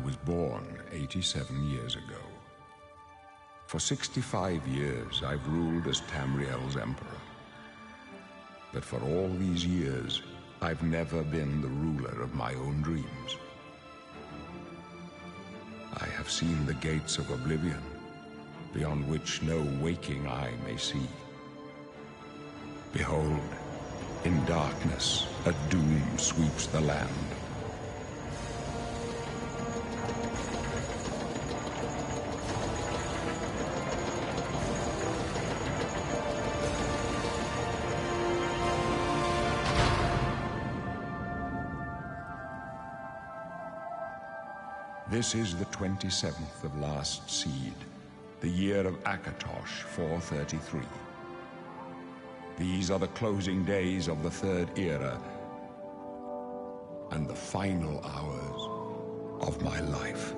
was born 87 years ago. For 65 years, I've ruled as Tamriel's emperor. But for all these years, I've never been the ruler of my own dreams. I have seen the gates of oblivion, beyond which no waking eye may see. Behold, in darkness, a doom sweeps the land. This is the 27th of Last Seed, the year of Akatosh 433. These are the closing days of the Third Era and the final hours of my life.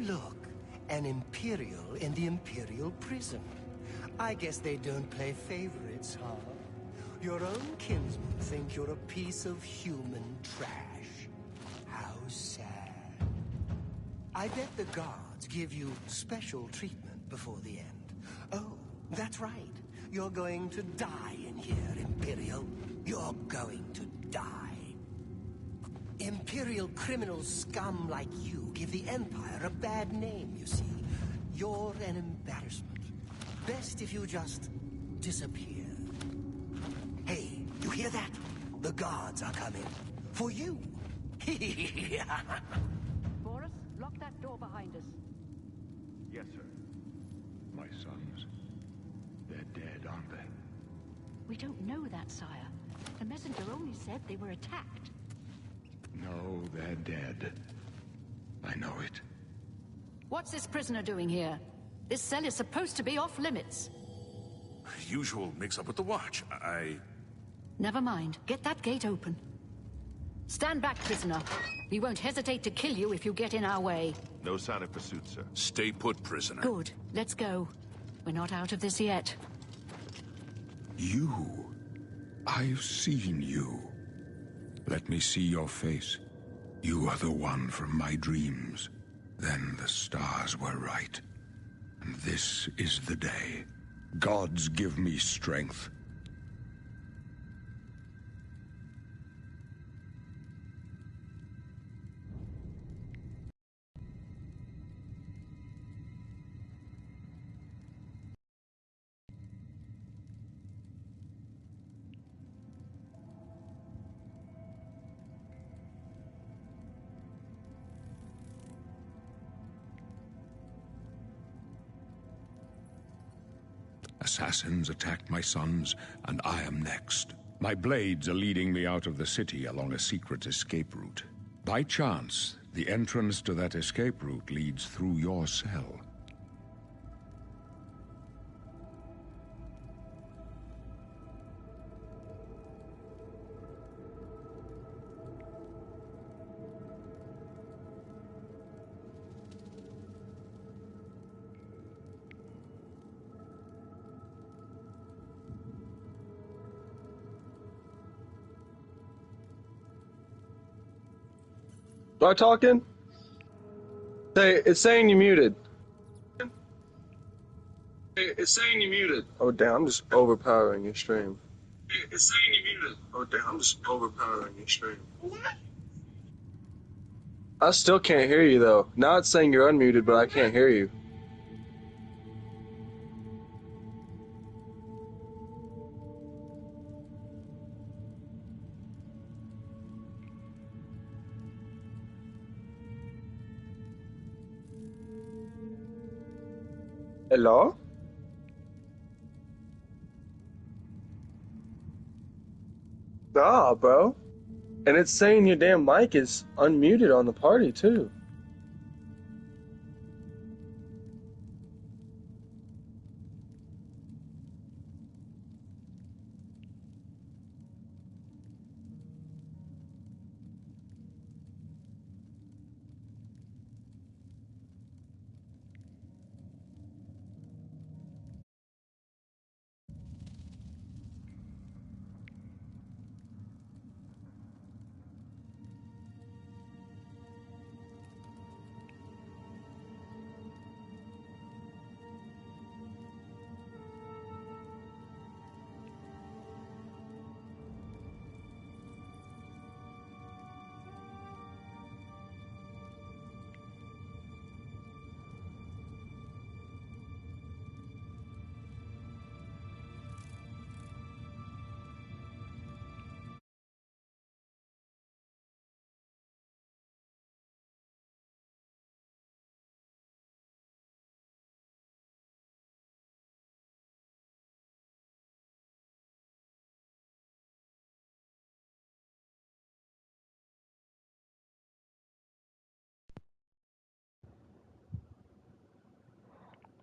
look, an Imperial in the Imperial prison. I guess they don't play favorites, huh? Your own kinsmen think you're a piece of human trash. How sad. I bet the guards give you special treatment before the end. Oh, that's right. You're going to die in here, Imperial. You're going to die. Imperial criminal scum like you give the Empire a bad name, you see. You're an embarrassment. Best if you just disappear. Hey, you hear that? The guards are coming. For you. Boris, lock that door behind us. Yes, sir. My sons. They're dead, aren't they? We don't know that, sire. The messenger only said they were attacked. No, they're dead. I know it. What's this prisoner doing here? This cell is supposed to be off limits. Usual mix-up with the watch. Never mind. Get that gate open. Stand back, prisoner. We won't hesitate to kill you if you get in our way. No sign of pursuit, sir. Stay put, prisoner. Good. Let's go. We're not out of this yet. You. I've seen you. Let me see your face. You are the one from my dreams. Then the stars were right. And this is the day. Gods give me strength. Assassins attacked my sons, and I am next. My blades are leading me out of the city along a secret escape route. By chance, the entrance to that escape route leads through your cell. Start talking? It's saying you muted. It's saying you muted. Oh damn, I'm just overpowering your stream. It's saying you muted. Oh damn, I'm just overpowering your stream. I still can't hear you though. Now it's saying you're unmuted, but I can't hear you. Hello? Nah, bro. And it's saying your damn mic is unmuted on the party, too.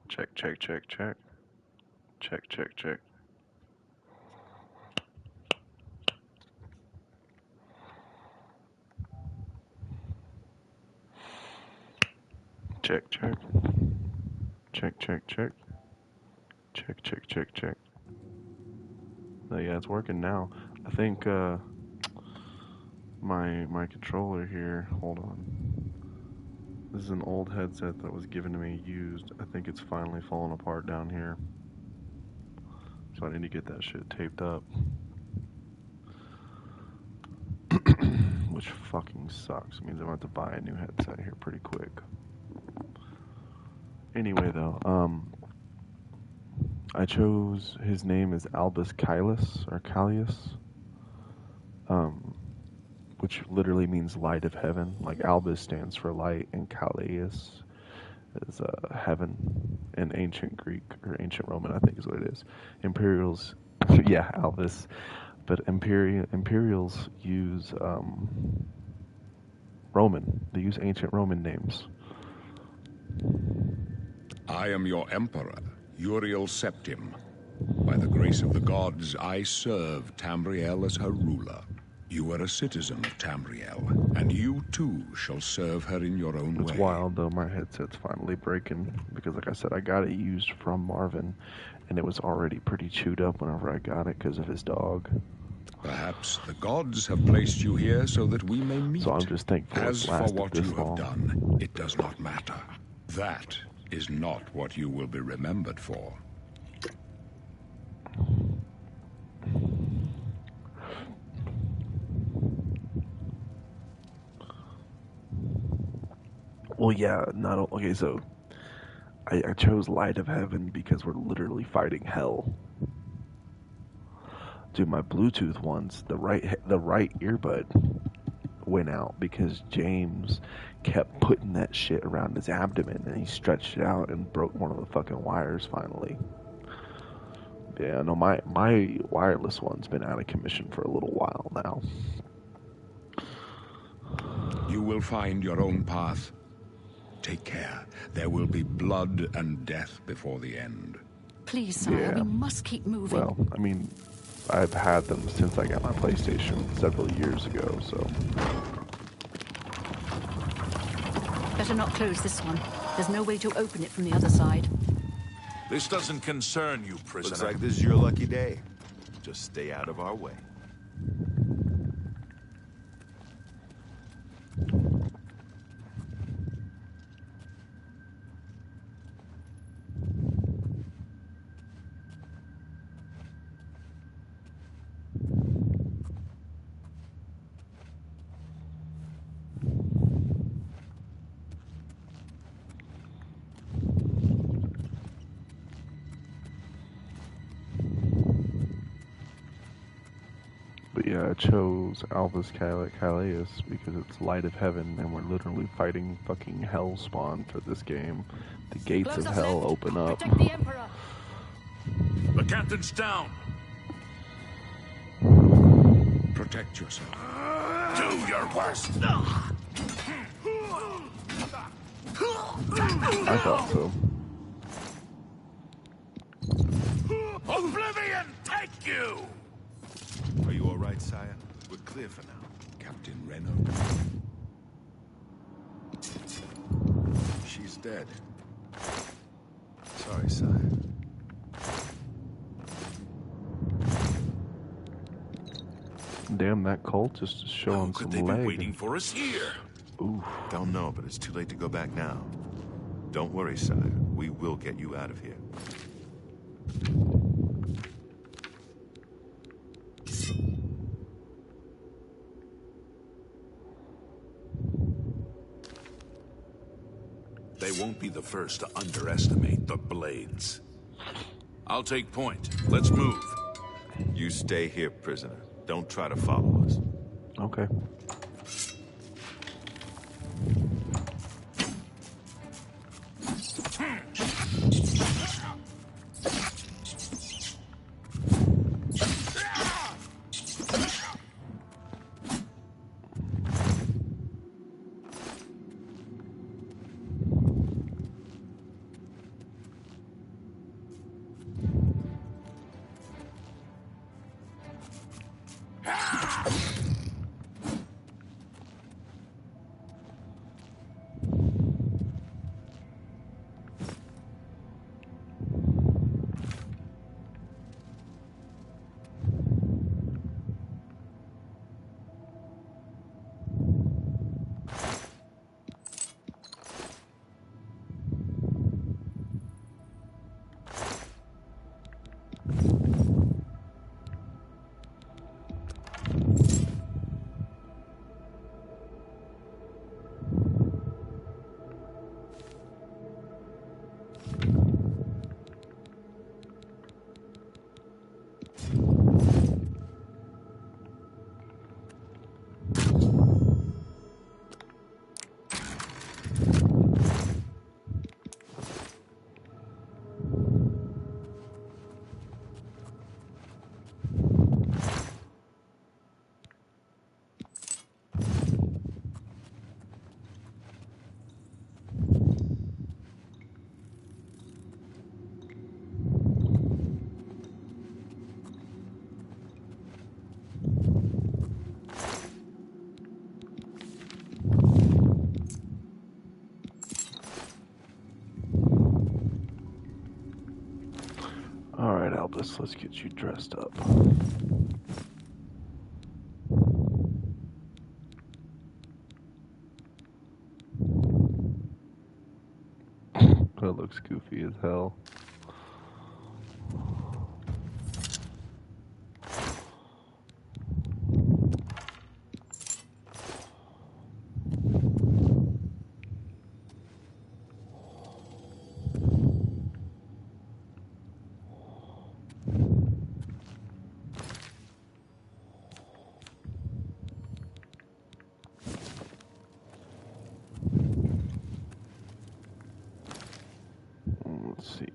Check, check, check, check. Check, check, check. Check, check. Check, check, check. Check, check, check, check. Oh, yeah, it's working now. I think my controller here, hold on. This is an old headset that was given to me used. I think it's finally falling apart down here. So I need to get that shit taped up. Which fucking sucks. It means I'm going to have to buy a new headset here pretty quick. Anyway though, I chose, his name is Albus Caelus, or Callius, which literally means light of heaven. Like Albus stands for light, and Callius is heaven in ancient Greek, or ancient Roman, I think is what it is. Imperials, yeah, Albus, but Imperials use Roman, they use ancient Roman names. I am your emperor, Uriel Septim. By the grace of the gods, I serve Tamriel as her ruler. You are a citizen of Tamriel, and you too shall serve her in your own way. It's wild though, my headset's finally breaking, because like I said, I got it used from Marvin, and it was already pretty chewed up whenever I got it because of his dog. Perhaps the gods have placed you here so that we may meet. So I'm just thankful As it's for lasted what this you have long. done, it does not matter. That is not what you will be remembered for. Well, yeah, okay, so I chose Light of Heaven because we're literally fighting hell. Dude, my Bluetooth ones, the right earbud went out because James kept putting that shit around his abdomen, and he stretched it out and broke one of the fucking wires finally. Yeah, no, my wireless one's been out of commission for a little while now. You will find your own path. Take care. There will be blood and death before the end. Please, sire, we must keep moving. Well, I mean, I've had them since I got my PlayStation several years ago, so. Better not close this one. There's no way to open it from the other side. This doesn't concern you, prisoner. Looks like this is your lucky day. Just stay out of our way. But yeah, I chose Albus Caelus because it's Light of Heaven, and we're literally fighting fucking hell spawn for this game. The gates of hell open up. Protect the Emperor. The captain's down. Protect yourself. Do your worst. I thought so. Oblivion, take you! Are you all right, sire? We're clear for now. Captain Reno. She's dead. Sorry, sire. Damn, that cultist is showing How some could they leg. be waiting for us here? Oof. Don't know, but it's too late to go back now. Don't worry, sire. We will get you out of here. They won't be the first to underestimate the Blades. I'll take point. Let's move. You stay here, prisoner. Don't try to follow us. Okay. Alright, Aldous, let's get you dressed up. That looks goofy as hell. Let's see.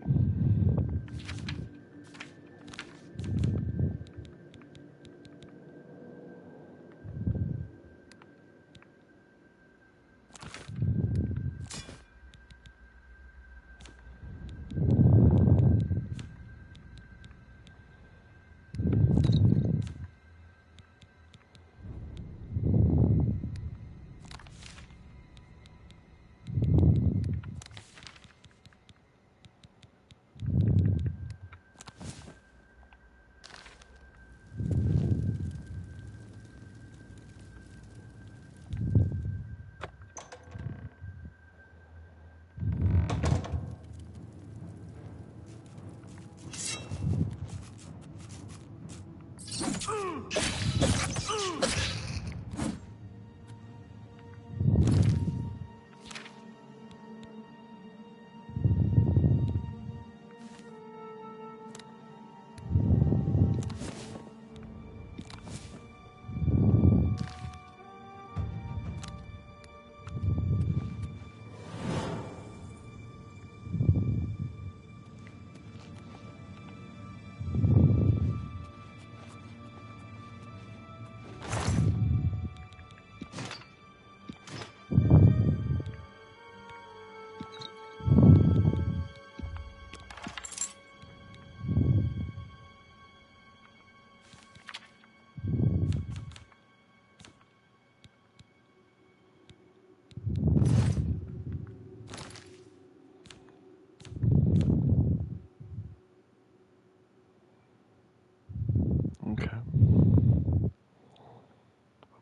Okay.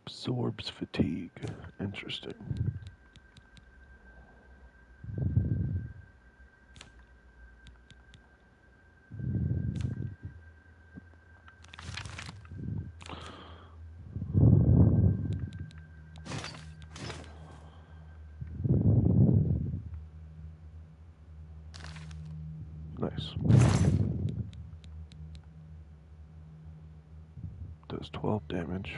Absorbs fatigue. Interesting. Nice. Does 12 damage.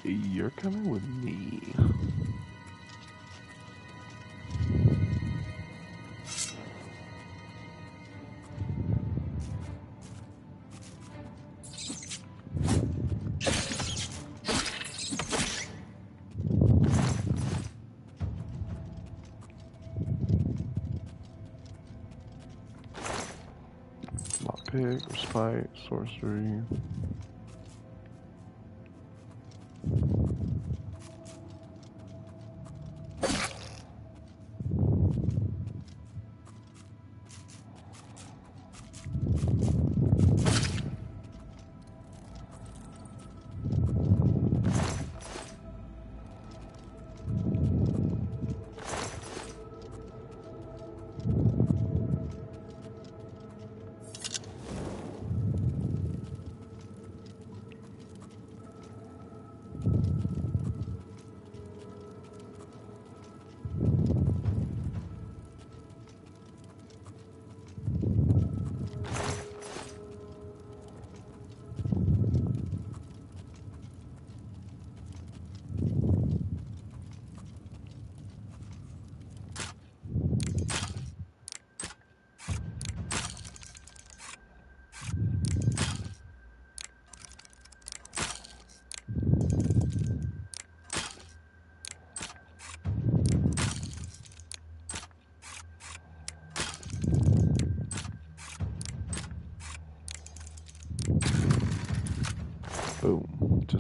You're coming with me. Lockpick, respite, sorcery.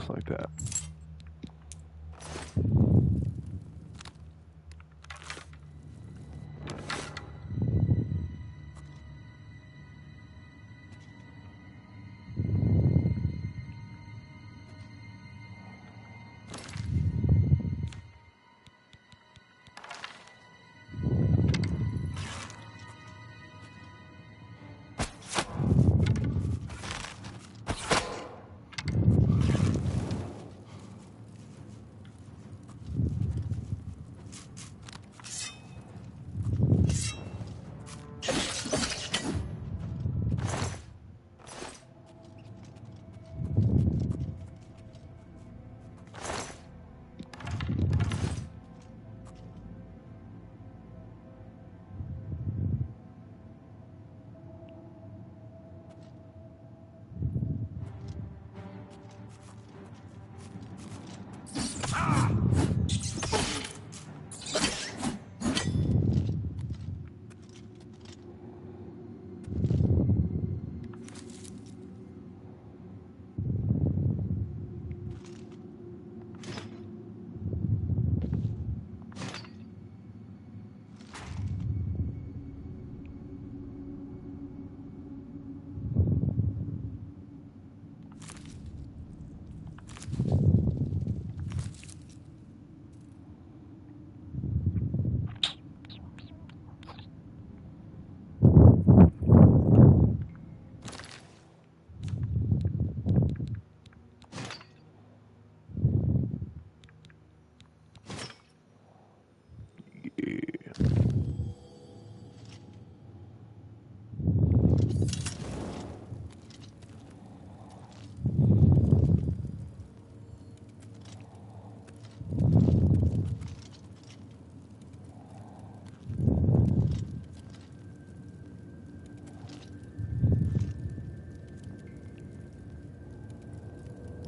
just like that.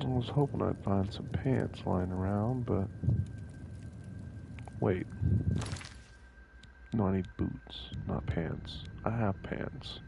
I was hoping I'd find some pants lying around, but... Wait. No, I need boots, not pants. I have pants.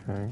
Okay.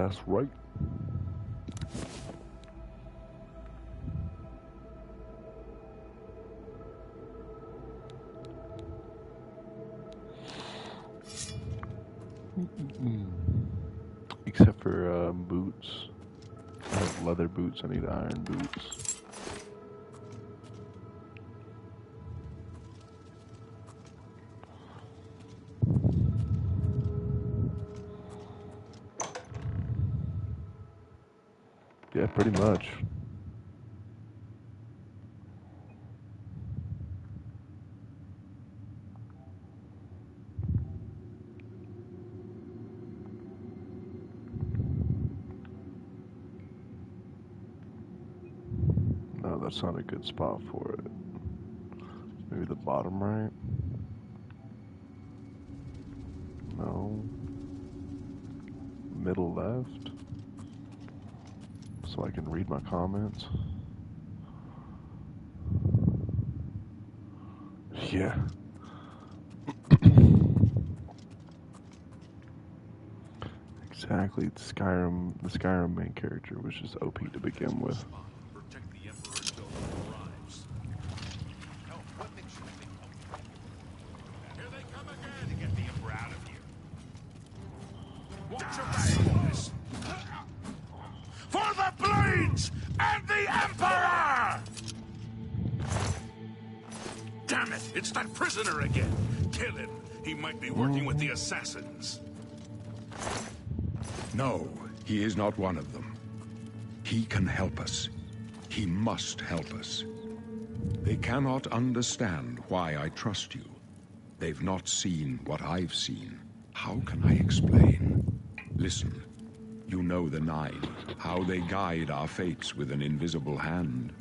That's right. Except for boots. I have leather boots. I need iron boots. Yeah, pretty much. No, that's not a good spot for it. Maybe the bottom right? No. Middle left? So I can read my comments. Yeah. Exactly. The Skyrim main character was just OP to begin with. Protect the Emperor until he arrives. No, what makes you think? Here they come again to get the Emperor out of here. Watch your back, boys. For the Blades and the Emperor! Damn it! It's that prisoner again. Kill him. He might be working with the assassins. No, he is not one of them. He can help us. He must help us. They cannot understand why I trust you. They've not seen what I've seen. How can I explain? Listen, you know the Nine, how they guide our fates with an invisible hand.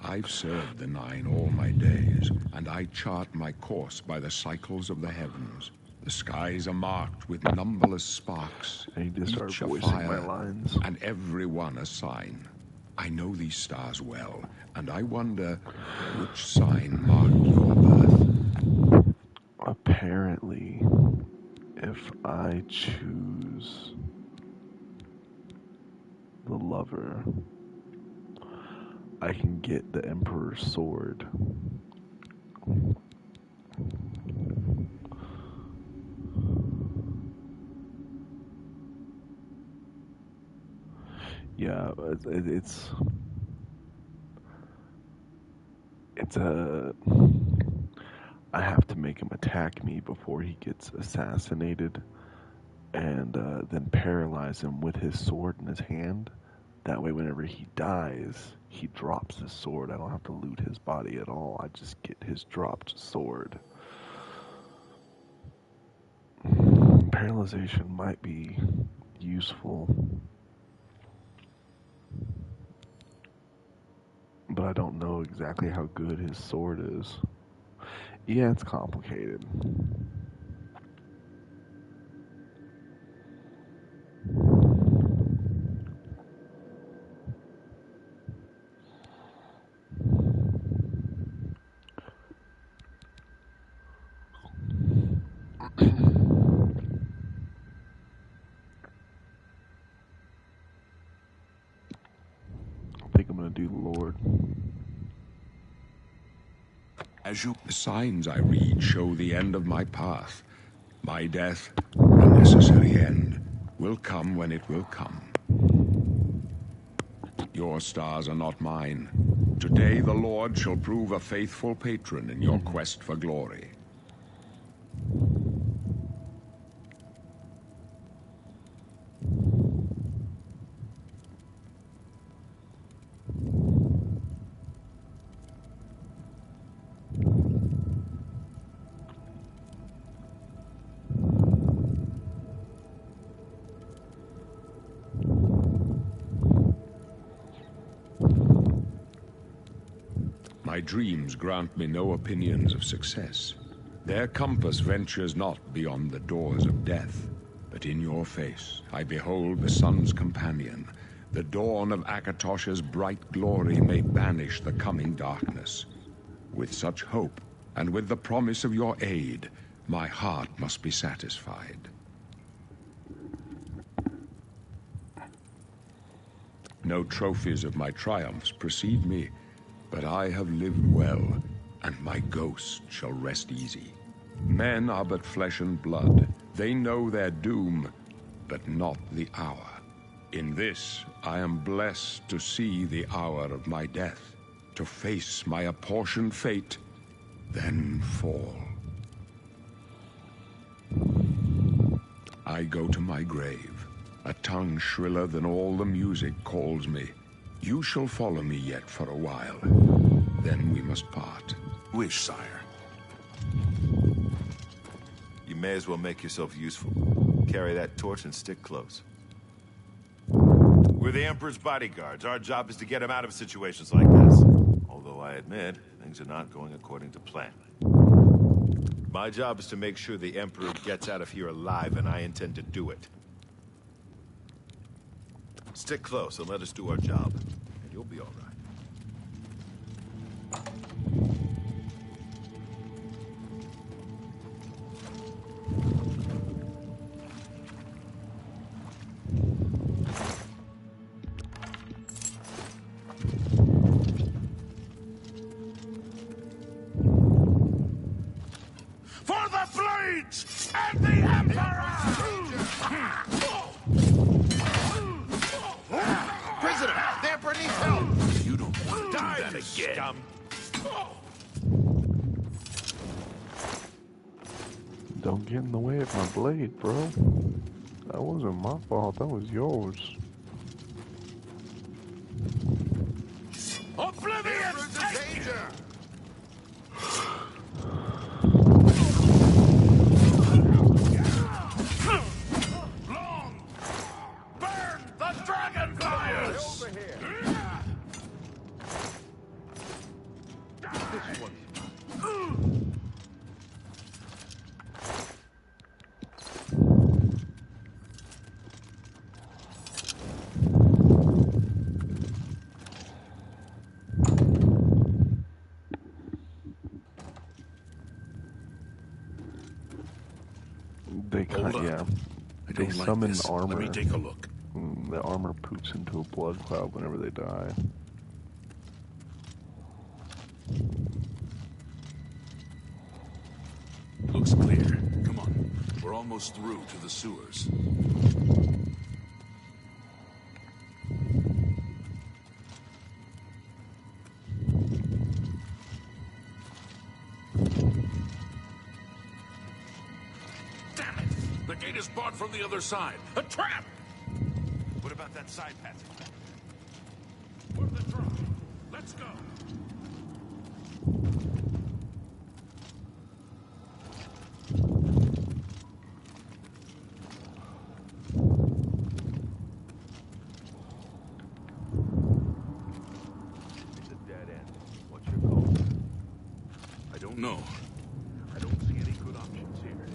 I've served the Nine all my days, and I chart my course by the cycles of the heavens. The skies are marked with numberless sparks, I need to start each a voicing my fire, lines. and every one a sign. I know these stars well, and I wonder which sign marked your birth. Apparently, if I choose the lover, I can get the Emperor's sword. Yeah, it's a... I have to make him attack me before he gets assassinated, and then paralyze him with his sword in his hand. That way, whenever he dies, he drops his sword. I don't have to loot his body at all. I just get his dropped sword. Paralyzation might be useful, but I don't know exactly how good his sword is. Yeah, it's complicated. I think I'm gonna do Lord. The signs I read show the end of my path. My death, the necessary end, will come when it will come. Your stars are not mine. Today the Lord shall prove a faithful patron in your quest for glory. My dreams grant me no opinions of success. Their compass ventures not beyond the doors of death. But in your face I behold the sun's companion. The dawn of Akatosh's bright glory may banish the coming darkness. With such hope, and with the promise of your aid, my heart must be satisfied. No trophies of my triumphs precede me, but I have lived well, and my ghost shall rest easy. Men are but flesh and blood. They know their doom, but not the hour. In this, I am blessed to see the hour of my death, to face my apportioned fate, then fall. I go to my grave. A tongue shriller than all the music calls me. You shall follow me yet for a while. Then we must part. Wish, sire. You may as well make yourself useful. Carry that torch and stick close. We're the Emperor's bodyguards. Our job is to get him out of situations like this. Although I admit, things are not going according to plan. My job is to make sure the Emperor gets out of here alive, and I intend to do it. Stick close and let us do our job, and you'll be all right. For the Blades and the Emperor! Prisoner, the Emperor needs help! You don't want to Die, do that you again. scum! Don't get in the way of my blade, bro. That wasn't my fault, that was yours. Oblivion! Danger! Long! Burn the dragon fires! Over here! This one. They Hold up. yeah. I They don't like summon this. armor. Let me take a look. The armor poops into a blood cloud whenever they die. Looks clear. Come on. We're almost through to the sewers. Damn it! The gate is barred from the other side. A trap! What about that side passage? For the drop. Let's go. It's a dead end. What's your call? I don't know. I don't see any good options here.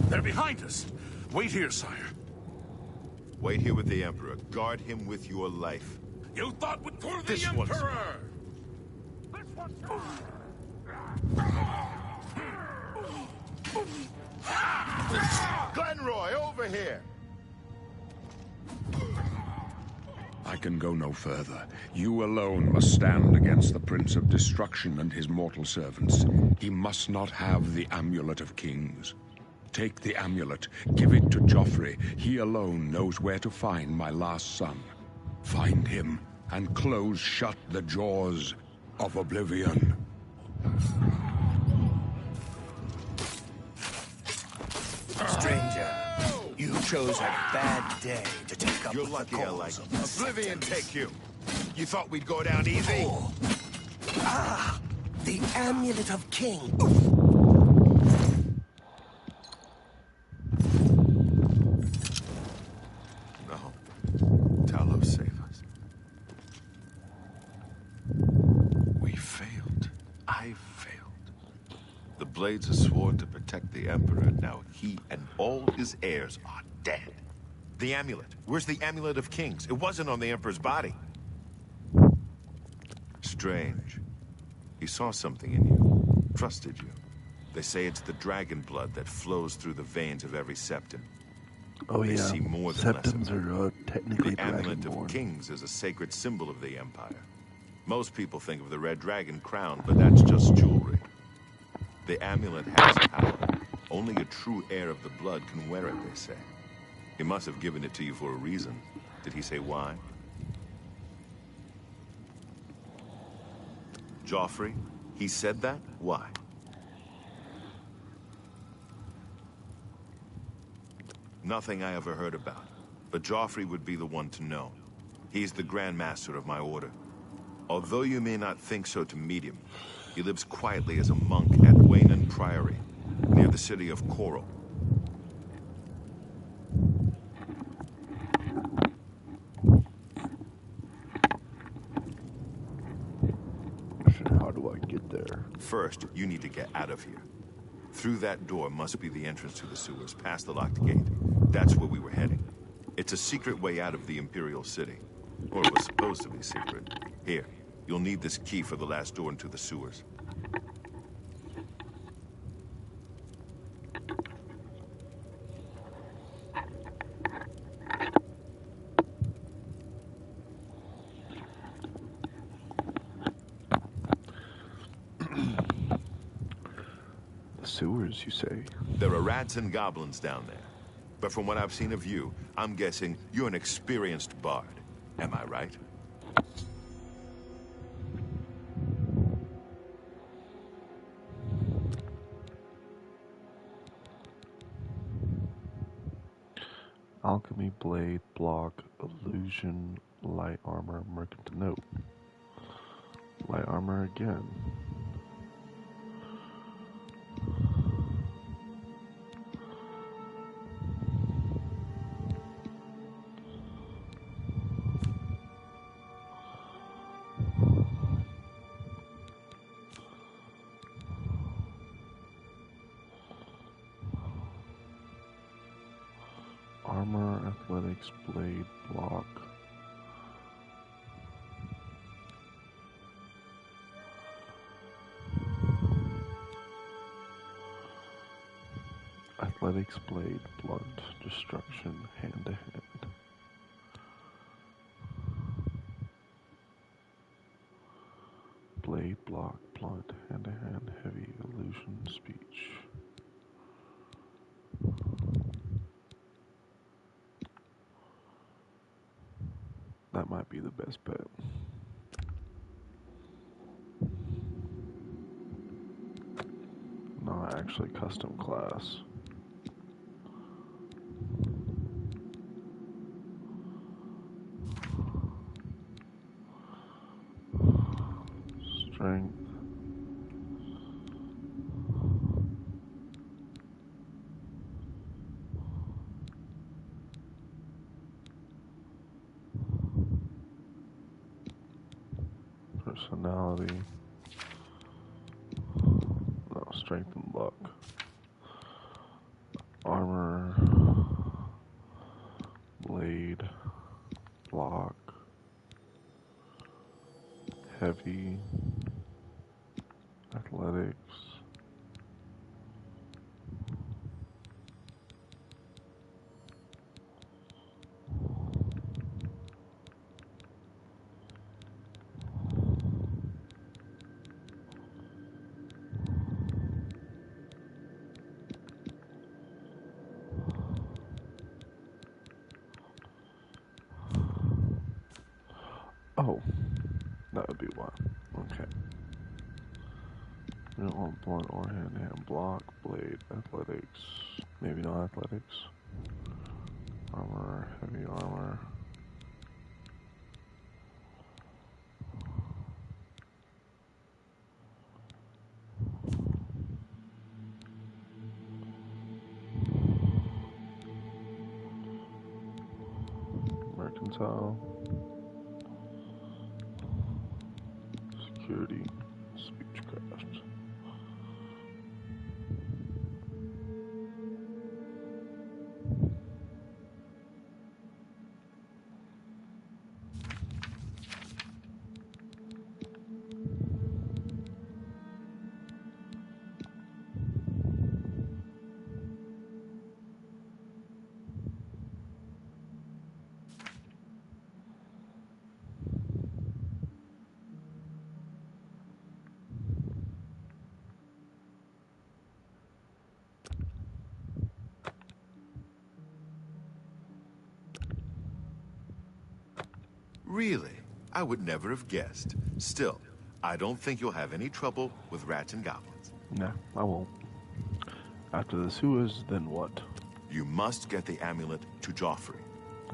They're behind us. Wait here, sire. Wait here with the Emperor. Guard him with your life. You thought we'd for the This one's Emperor! This one's Glenroy, over here! I can go no further. You alone must stand against the Prince of Destruction and his mortal servants. He must not have the Amulet of Kings. Take the amulet, give it to Joffrey. He alone knows where to find my last son. Find him, and close shut the jaws of oblivion. Stranger, you chose a bad day to take up You're with the lucky I like cause it. of the Oblivion sentence. take you. You thought we'd go down easy? Ah, the Amulet of King. No. Talos, save us. We failed. I failed. The Blades are sworn to protect the Emperor. Now he and all his heirs are dead. The amulet. Where's the Amulet of Kings? It wasn't on the Emperor's body. Strange. He saw something in you. Trusted you. They say it's the dragon blood that flows through the veins of every septim. Oh They yeah, see more than septums are technically The Amulet of dragonborn. Kings is a sacred symbol of the Empire. Most people think of the Red Dragon crown, but that's just jewelry. The amulet has power. Only a true heir of the blood can wear it, they say. He must have given it to you for a reason. Did he say why? Joffrey? He said that? Why? Nothing I ever heard about. But Joffrey would be the one to know. He's the Grand Master of my order. Although you may not think so to meet him, he lives quietly as a monk at Waynon Priory, near the city of Coral. How do I get there? First, you need to get out of here. Through that door must be the entrance to the sewers, past the locked gate. That's where we were heading. It's a secret way out of the Imperial City. Or it was supposed to be secret. Here, you'll need this key for the last door into the sewers. The sewers, you say? There are rats and goblins down there. But from what I've seen of you, I'm guessing you're an experienced bard. Am I right? Alchemy, blade, block, illusion, light armor, mercantile note. Light armor again. Armor, athletics, blade, block. Athletics, blade, blunt, destruction, hand to hand. Blade, block, blunt, hand to hand, heavy, illusion, speech. That might be the best bet. Not actually custom class. Strength. Personality. No, strength and luck. Armor. Blade. Block. Heavy. Athletics. Oh, that would be why. Okay. We don't want blunt or hand-to-hand block, blade, athletics. Maybe no athletics. Armor, heavy armor. Mercantile. Security. Speechcraft. Really? I would never have guessed. Still, I don't think you'll have any trouble with rats and goblins. Nah, I won't. After the sewers, then what? You must get the amulet to Joffrey.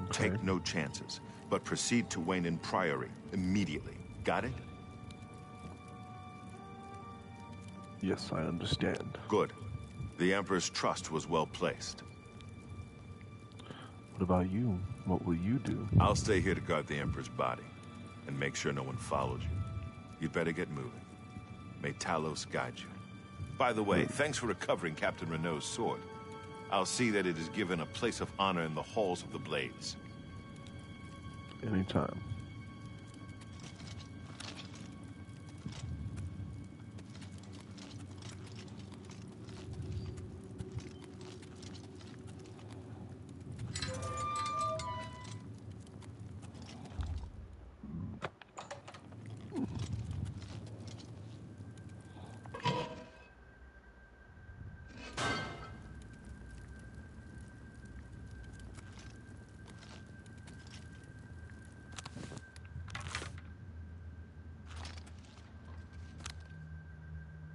Okay. Take no chances, but proceed to Wayne Priory immediately. Got it? Yes, I understand. Good. The Emperor's trust was well placed. What about you? What will you do? I'll stay here to guard the Emperor's body, and make sure no one follows you. You'd better get moving. May Talos guide you. By the way, thanks for recovering Captain Renault's sword. I'll see that it is given a place of honor in the halls of the Blades. Anytime.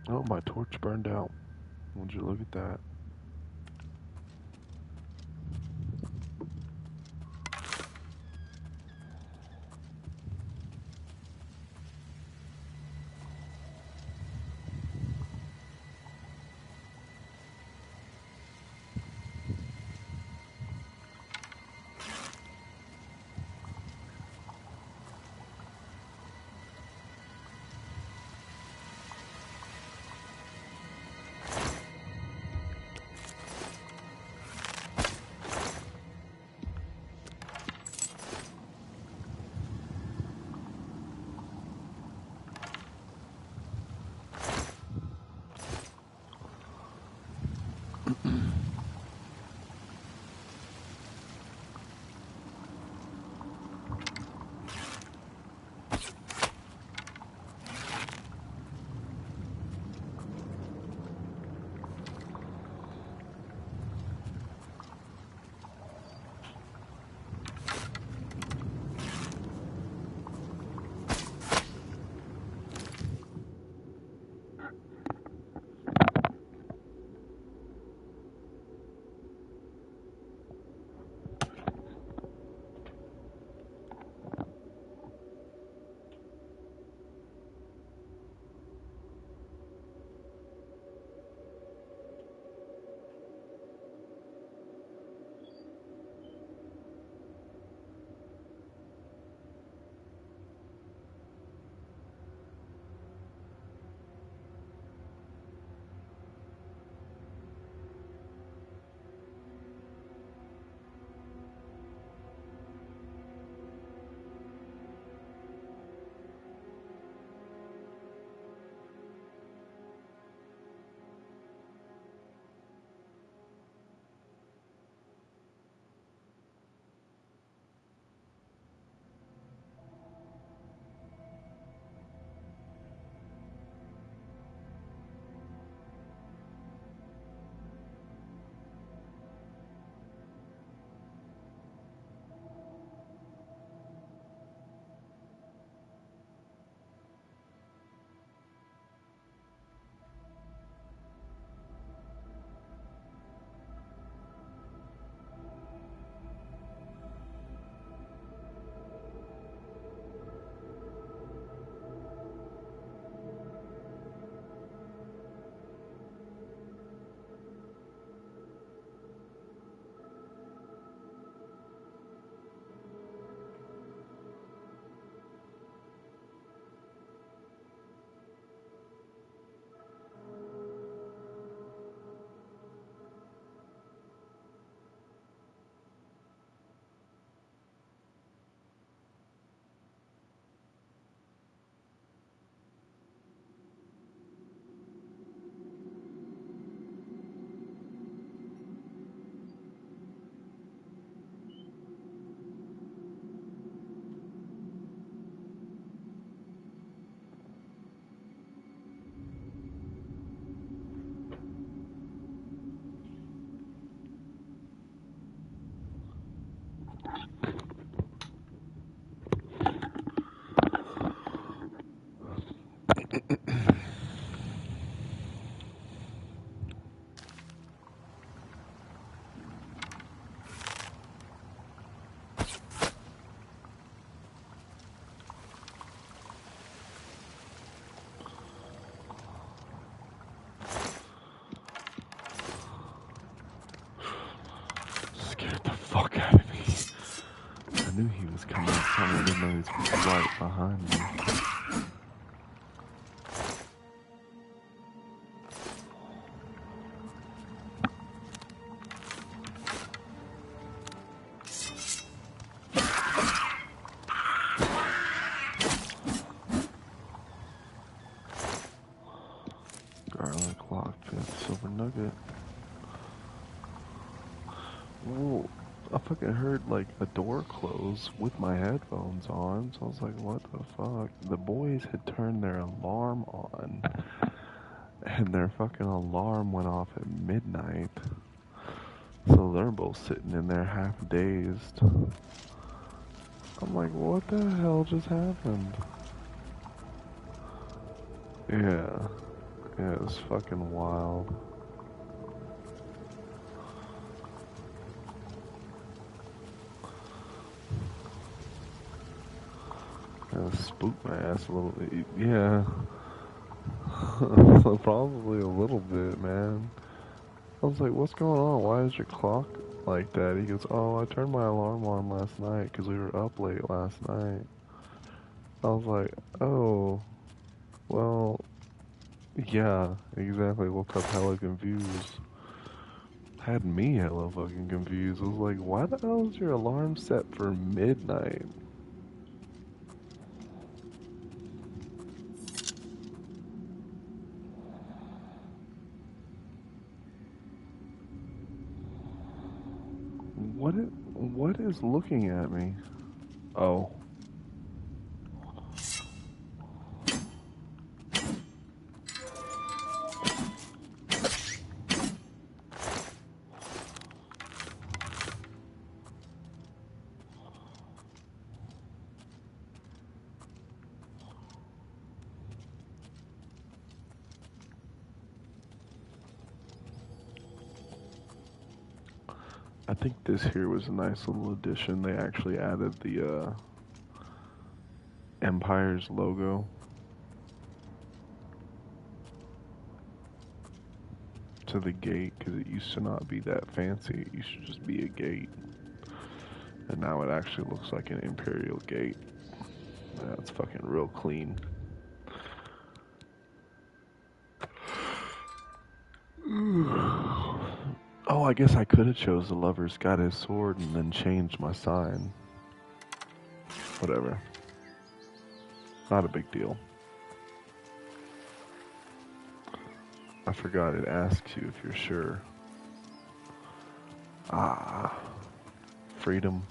Oh, my torch burned out. Would you look at that? knew he was coming up on me. I didn't know he was right behind me. Garlic lockpick, silver nugget. Whoa, I fucking heard like a door close with my headphones on, so I was like, what the fuck? The boys had turned their alarm on, and their fucking alarm went off at midnight. So they're both sitting in there half dazed. I'm like, what the hell just happened? Yeah, it was fucking wild. Spooked my ass a little bit. Yeah. Probably a little bit, man. I was like, what's going on? Why is your clock like that? He goes, oh, I turned my alarm on last night because we were up late last night. I was like, oh, well, yeah, exactly. Woke up hella confused. Had me hella fucking confused. I was like, why the hell is your alarm set for midnight? What is looking at me? Oh. I think this here was a nice little addition. They actually added the Empire's logo to the gate because it used to not be that fancy. It used to just be a gate. And now it actually looks like an Imperial gate. Yeah, it's fucking real clean. Oh, I guess I could have chose the Lover's Goddess sword and then changed my sign. Whatever. Not a big deal. I forgot it asks you if you're sure. Ah. Freedom.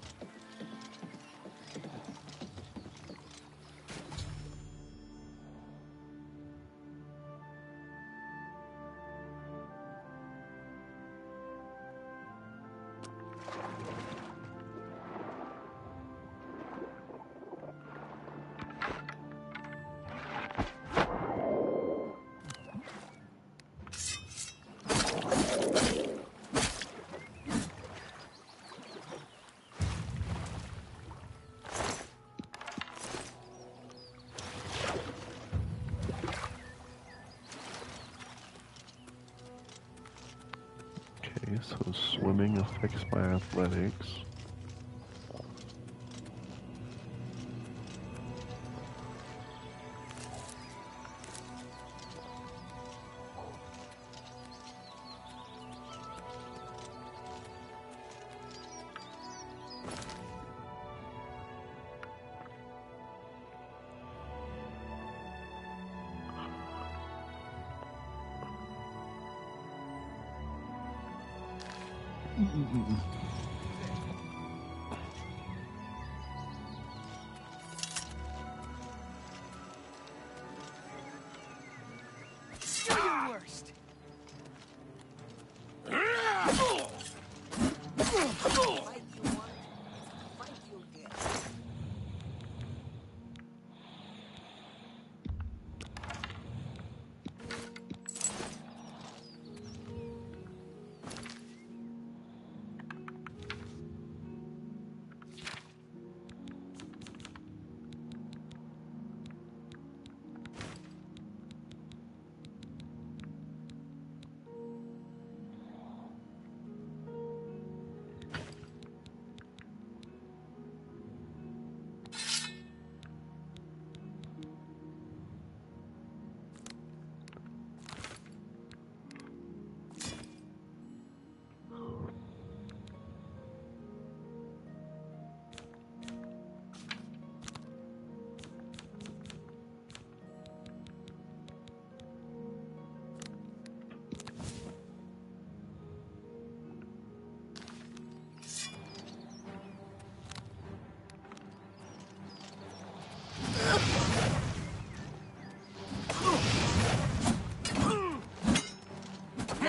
So swimming affects my athletics.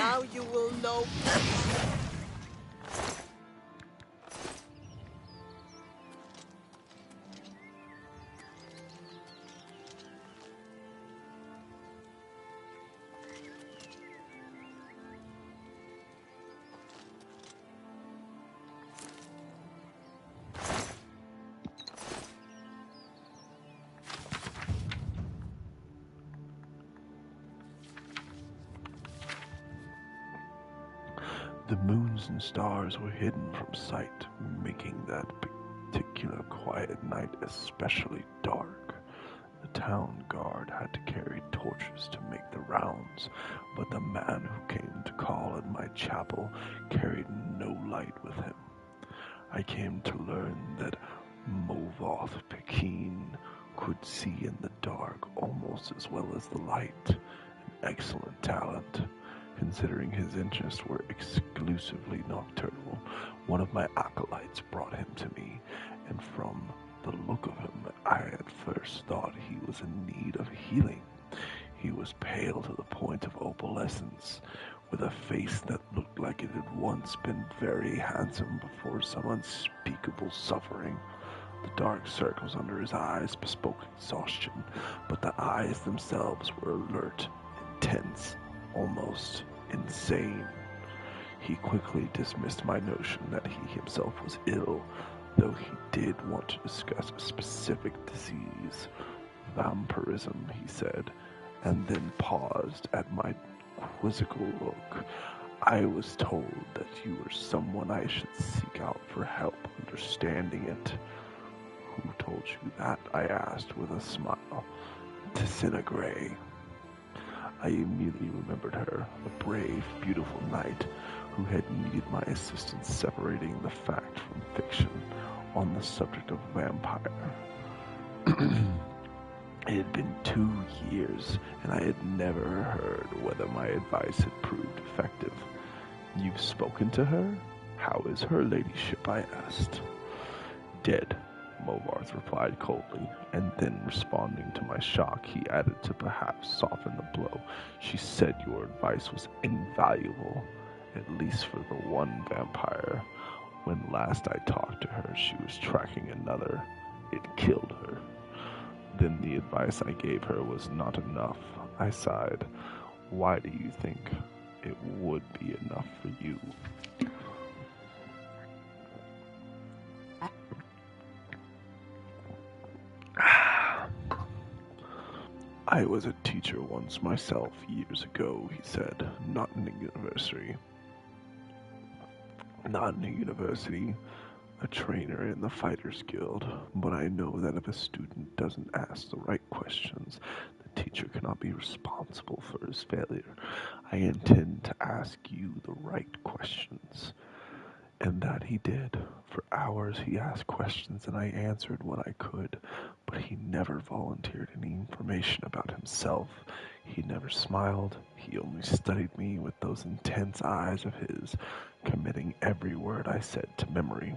Now you will know. The moons and stars were hidden from sight, making that particular quiet night especially dark. The town guard had to carry torches to make the rounds, but the man who came to call at my chapel carried no light with him. I came to learn that Movoth Pekin could see in the dark almost as well as the light, an excellent talent. Considering his interests were exclusively nocturnal, one of my acolytes brought him to me, and from the look of him, I at first thought he was in need of healing. He was pale to the point of opalescence, with a face that looked like it had once been very handsome before some unspeakable suffering. The dark circles under his eyes bespoke exhaustion, but the eyes themselves were alert, intense, almost insane. He quickly dismissed my notion that he himself was ill, though he did want to discuss a specific disease. Vampirism, he said, and then paused at my quizzical look. I was told that you were someone I should seek out for help understanding it. Who told you that? I asked with a smile. Tessina Gray. I immediately remembered her, a brave, beautiful knight who had needed my assistance separating the fact from fiction on the subject of vampire. It had been 2 years, and I had never heard whether my advice had proved effective. You've spoken to her? How is her ladyship? I asked. Dead, Movarth replied coldly, and then responding to my shock, he added to perhaps soften the blow. She said your advice was invaluable, at least for the one vampire. When last I talked to her, she was tracking another. It killed her. Then the advice I gave her was not enough. I sighed. Why do you think it would be enough for you? I was a teacher once myself, years ago, he said. Not in a university. A trainer in the Fighters Guild. But I know that if a student doesn't ask the right questions, the teacher cannot be responsible for his failure. I intend to ask you the right questions. And that he did. For hours he asked questions and I answered what I could, but he never volunteered any information about himself. He never smiled. He only studied me with those intense eyes of his, committing every word I said to memory.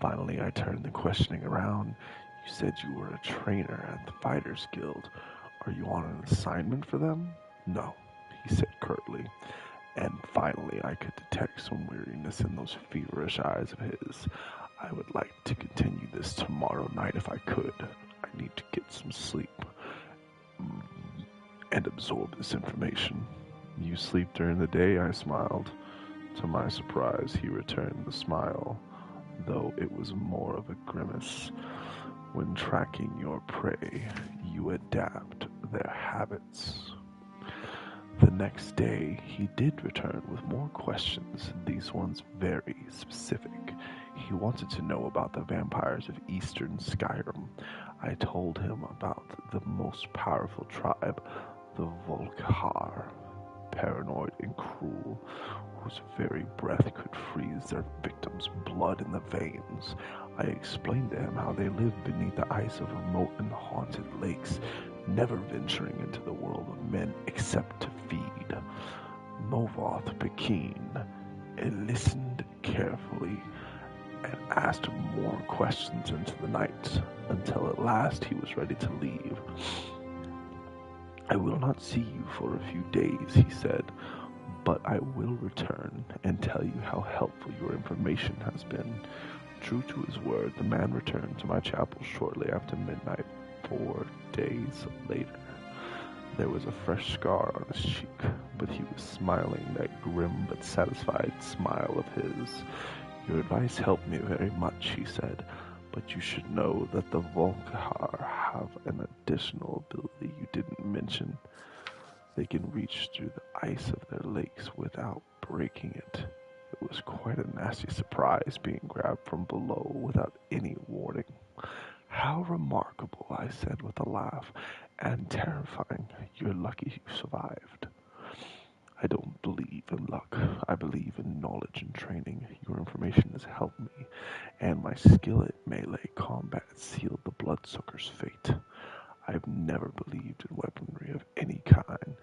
Finally, I turned the questioning around. You said you were a trainer at the Fighters Guild. Are you on an assignment for them? No, he said curtly. And finally, I could detect some weariness in those feverish eyes of his. I would like to continue this tomorrow night if I could. I need to get some sleep and absorb this information. You sleep during the day? I smiled. To my surprise, he returned the smile, though it was more of a grimace. When tracking your prey, you adapt their habits. The next day, he did return with more questions, these ones very specific. He wanted to know about the vampires of Eastern Skyrim. I told him about the most powerful tribe, the Volkihar, paranoid and cruel, whose very breath could freeze their victims' blood in the veins. I explained to him how they live beneath the ice of remote and haunted lakes, never venturing into the world of men except to feed. Movoth Pekin listened carefully and asked more questions into the night, until at last he was ready to leave. I will not see you for a few days, he said, but I will return and tell you how helpful your information has been. True to his word, the man returned to my chapel shortly after midnight. 4 days later, there was a fresh scar on his cheek, but he was smiling that grim but satisfied smile of his. Your advice helped me very much, he said, but you should know that the Volkihar have an additional ability you didn't mention. They can reach through the ice of their lakes without breaking it. It was quite a nasty surprise being grabbed from below without any warning. How remarkable, I said with a laugh, and terrifying. You're lucky you survived. I don't believe in luck. I believe in knowledge and training. Your information has helped me, and my skill at melee combat sealed the Bloodsucker's fate. I've never believed in weaponry of any kind.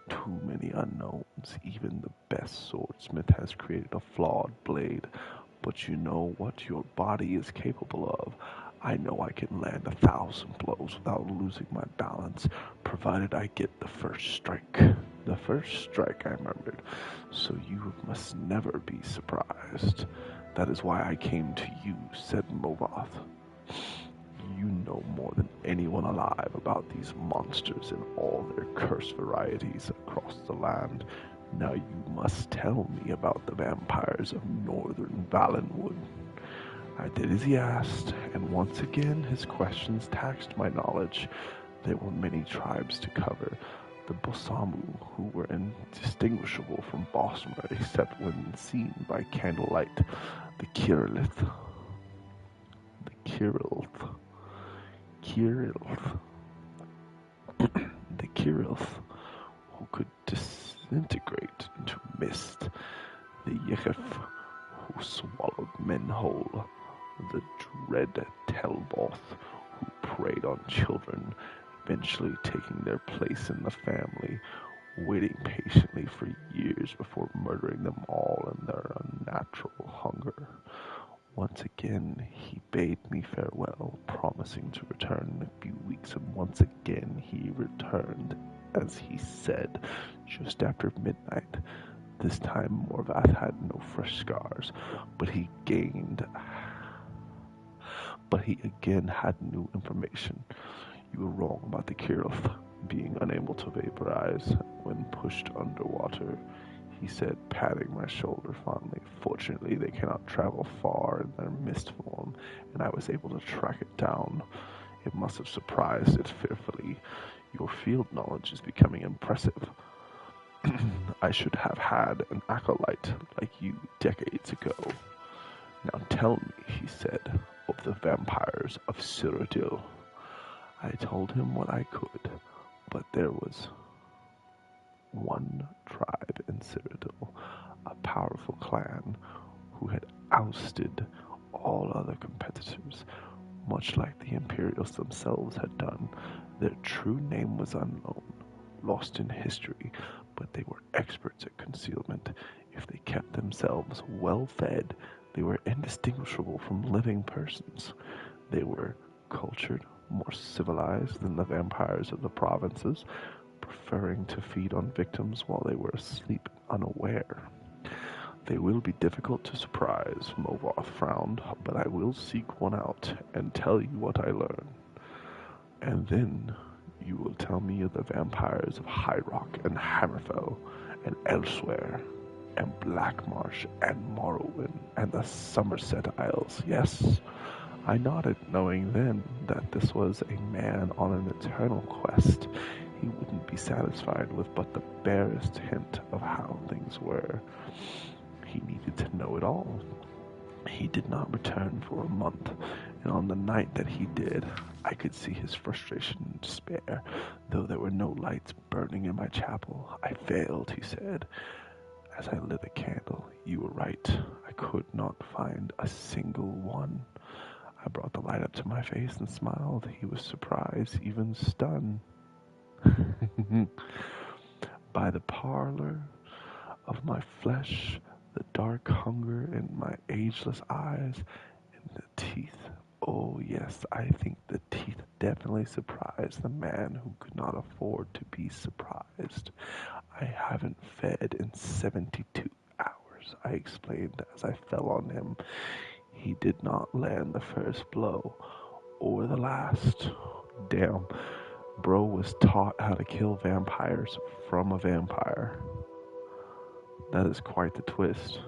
Too many unknowns. Even the best swordsmith has created a flawed blade. But you know what your body is capable of. I know I can land 1,000 blows without losing my balance, provided I get the first strike. The first strike, I remembered. So you must never be surprised. That is why I came to you, said Movath. You know more than anyone alive about these monsters and all their cursed varieties across the land. Now you must tell me about the vampires of northern Valenwood. I did as he asked, and once again his questions taxed my knowledge. There were many tribes to cover. The Bosamu, who were indistinguishable from Bosmer except when seen by candlelight. The Kirilith, the Kirilth, who could disintegrate into mist. The Yekef, who swallowed men whole. The dread Telboth, who preyed on children, eventually taking their place in the family, waiting patiently for years before murdering them all in their unnatural hunger. Once again, he bade me farewell, promising to return in a few weeks, and once again he returned, as he said, just after midnight. This time Morvath had no fresh scars, but he again had new information. You were wrong about the Kirilth being unable to vaporize when pushed underwater, he said, patting my shoulder fondly. Fortunately, they cannot travel far in their mist form, and I was able to track it down. It must have surprised it fearfully. Your field knowledge is becoming impressive. I should have had an acolyte like you decades ago. Now tell me, he said, of the vampires of Cyrodiil. I told him what I could, but there was one tribe in Cyrodiil, a powerful clan, who had ousted all other competitors, much like the Imperials themselves had done. Their true name was unknown, lost in history, but they were experts at concealment. If they kept themselves well fed, they were indistinguishable from living persons. They were cultured, more civilized than the vampires of the provinces, preferring to feed on victims while they were asleep, unaware. They will be difficult to surprise, Movath frowned, but I will seek one out and tell you what I learn. And then you will tell me of the vampires of High Rock and Hammerfell and elsewhere, and Blackmarsh and Morrowind and the Somerset Isles, yes? I nodded, knowing then that this was a man on an eternal quest. He wouldn't be satisfied with but the barest hint of how things were. He needed to know it all. He did not return for a month, and on the night that he did, I could see his frustration and despair, though there were no lights burning in my chapel. I failed, he said, as I lit a candle. You were right. I could not find a single one. I brought the light up to my face and smiled. He was surprised, even stunned. By the parlor of my flesh, the dark hunger in my ageless eyes, and the teeth. Oh yes, I think the teeth definitely surprised the man who could not afford to be surprised. I haven't fed in 72 hours, I explained as I fell on him. He did not land the first blow, or the last. Damn, bro was taught how to kill vampires from a vampire. That is quite the twist.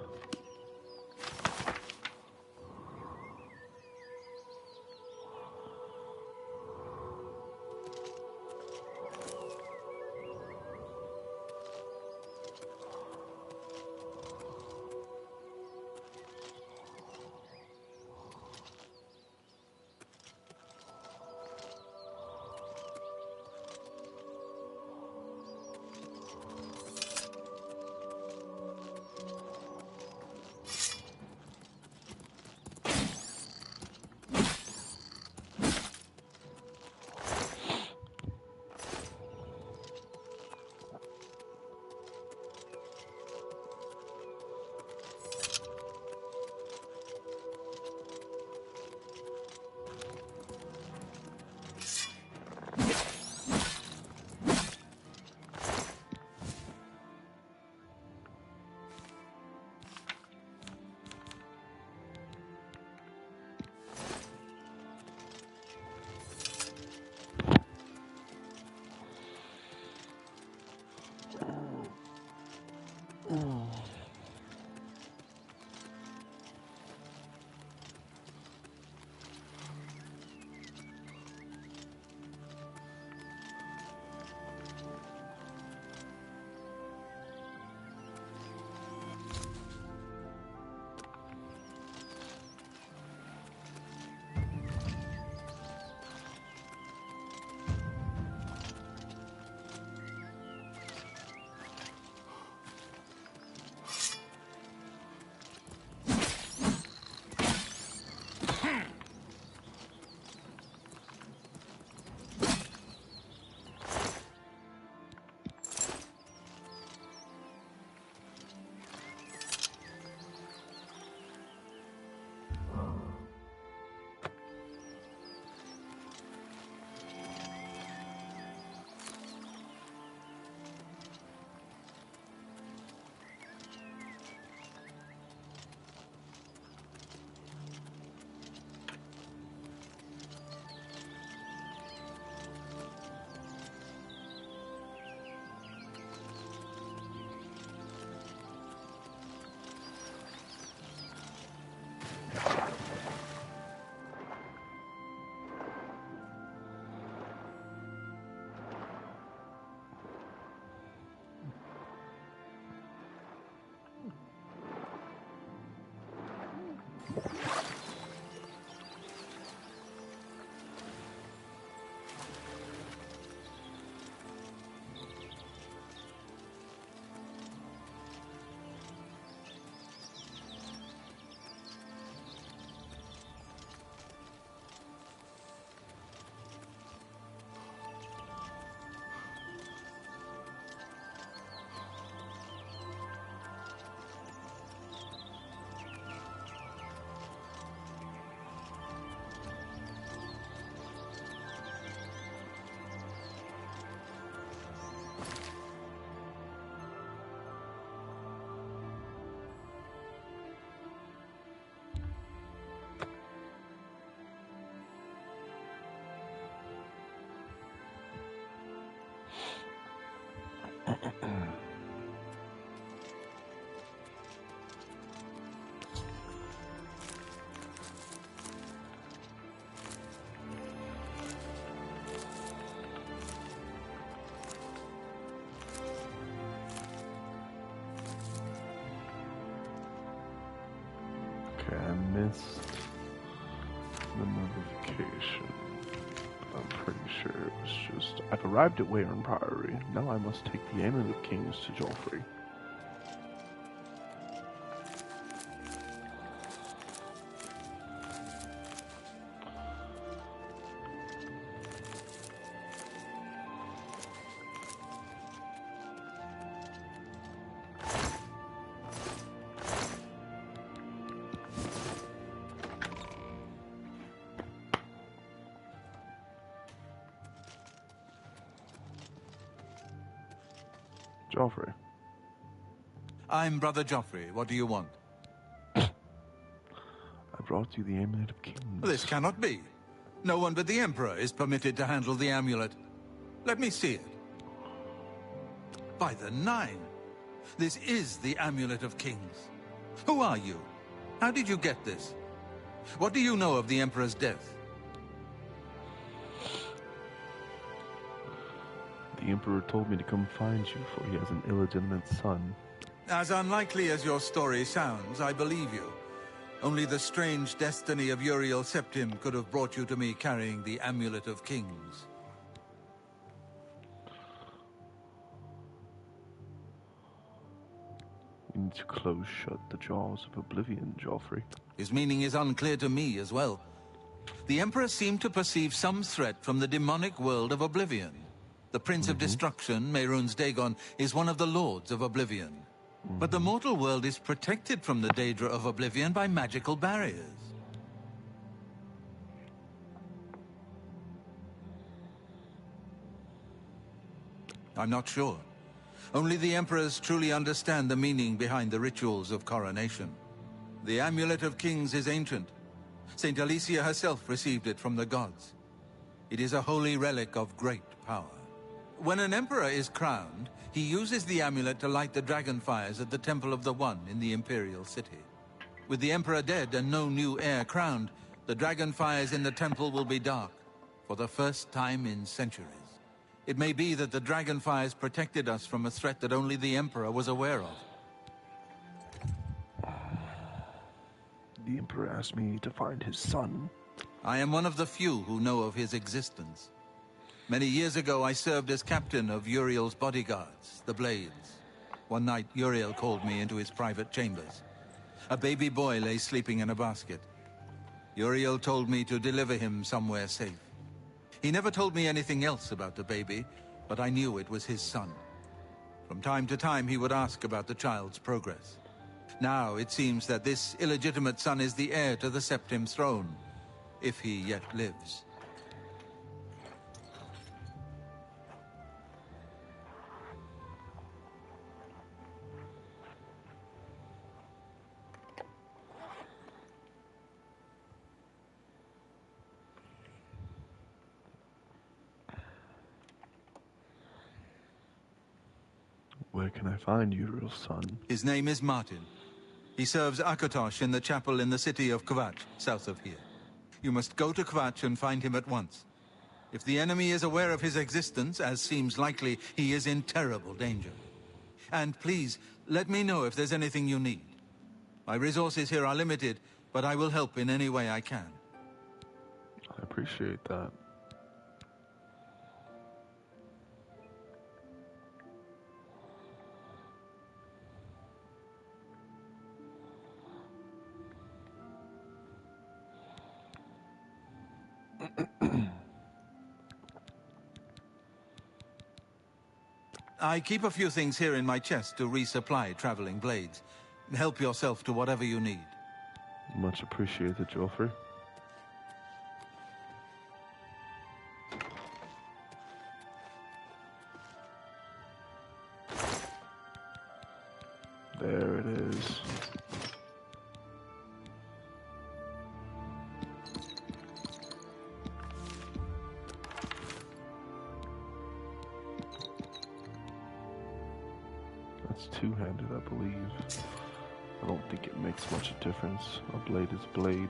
Okay, I missed the notification. I'm pretty sure it was just... I've arrived at Wayron Priory. Now I must take the Amulet of Kings to Joffrey. Joffrey. I'm Brother Joffrey. What do you want? I brought you the Amulet of Kings. This cannot be. No one but the Emperor is permitted to handle the amulet. Let me see it. By the Nine! This is the Amulet of Kings. Who are you? How did you get this? What do you know of the Emperor's death? The Emperor told me to come find you, for he has an illegitimate son. As unlikely as your story sounds, I believe you. Only the strange destiny of Uriel Septim could have brought you to me carrying the Amulet of Kings. We need to close shut the jaws of oblivion, Joffrey. His meaning is unclear to me as well. The Emperor seemed to perceive some threat from the demonic world of Oblivion. The Prince of Destruction, Mehrunes Dagon, is one of the Lords of Oblivion. But the mortal world is protected from the Daedra of Oblivion by magical barriers. I'm not sure. Only the Emperors truly understand the meaning behind the rituals of coronation. The Amulet of Kings is ancient. Saint Alicia herself received it from the gods. It is a holy relic of great power. When an Emperor is crowned, he uses the amulet to light the dragon fires at the Temple of the One in the Imperial City. With the Emperor dead and no new heir crowned, the dragon fires in the temple will be dark, for the first time in centuries. It may be that the dragon fires protected us from a threat that only the Emperor was aware of. The Emperor asked me to find his son. I am one of the few who know of his existence. Many years ago, I served as captain of Uriel's bodyguards, the Blades. One night, Uriel called me into his private chambers. A baby boy lay sleeping in a basket. Uriel told me to deliver him somewhere safe. He never told me anything else about the baby, but I knew it was his son. From time to time, he would ask about the child's progress. Now, it seems that this illegitimate son is the heir to the Septim throne, if he yet lives. Where can I find Uriel's son? His name is Martin. He serves Akatosh in the chapel in the city of Kvatch, south of here. You must go to Kvatch and find him at once. If the enemy is aware of his existence, as seems likely, he is in terrible danger. And please, let me know if there's anything you need. My resources here are limited, but I will help in any way I can. I appreciate that. I keep a few things here in my chest to resupply traveling blades. Help yourself to whatever you need. Much appreciated, Joffrey. There it is. That's two-handed, I believe. I don't think it makes much a difference. A blade is a blade.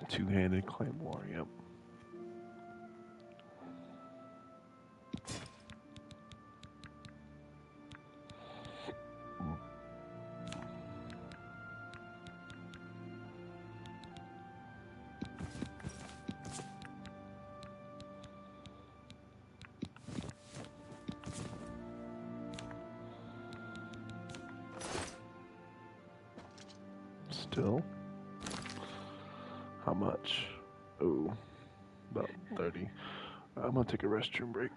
Two-handed claymore, yep. still. How much? Oh, about 30. I'm gonna take a restroom break.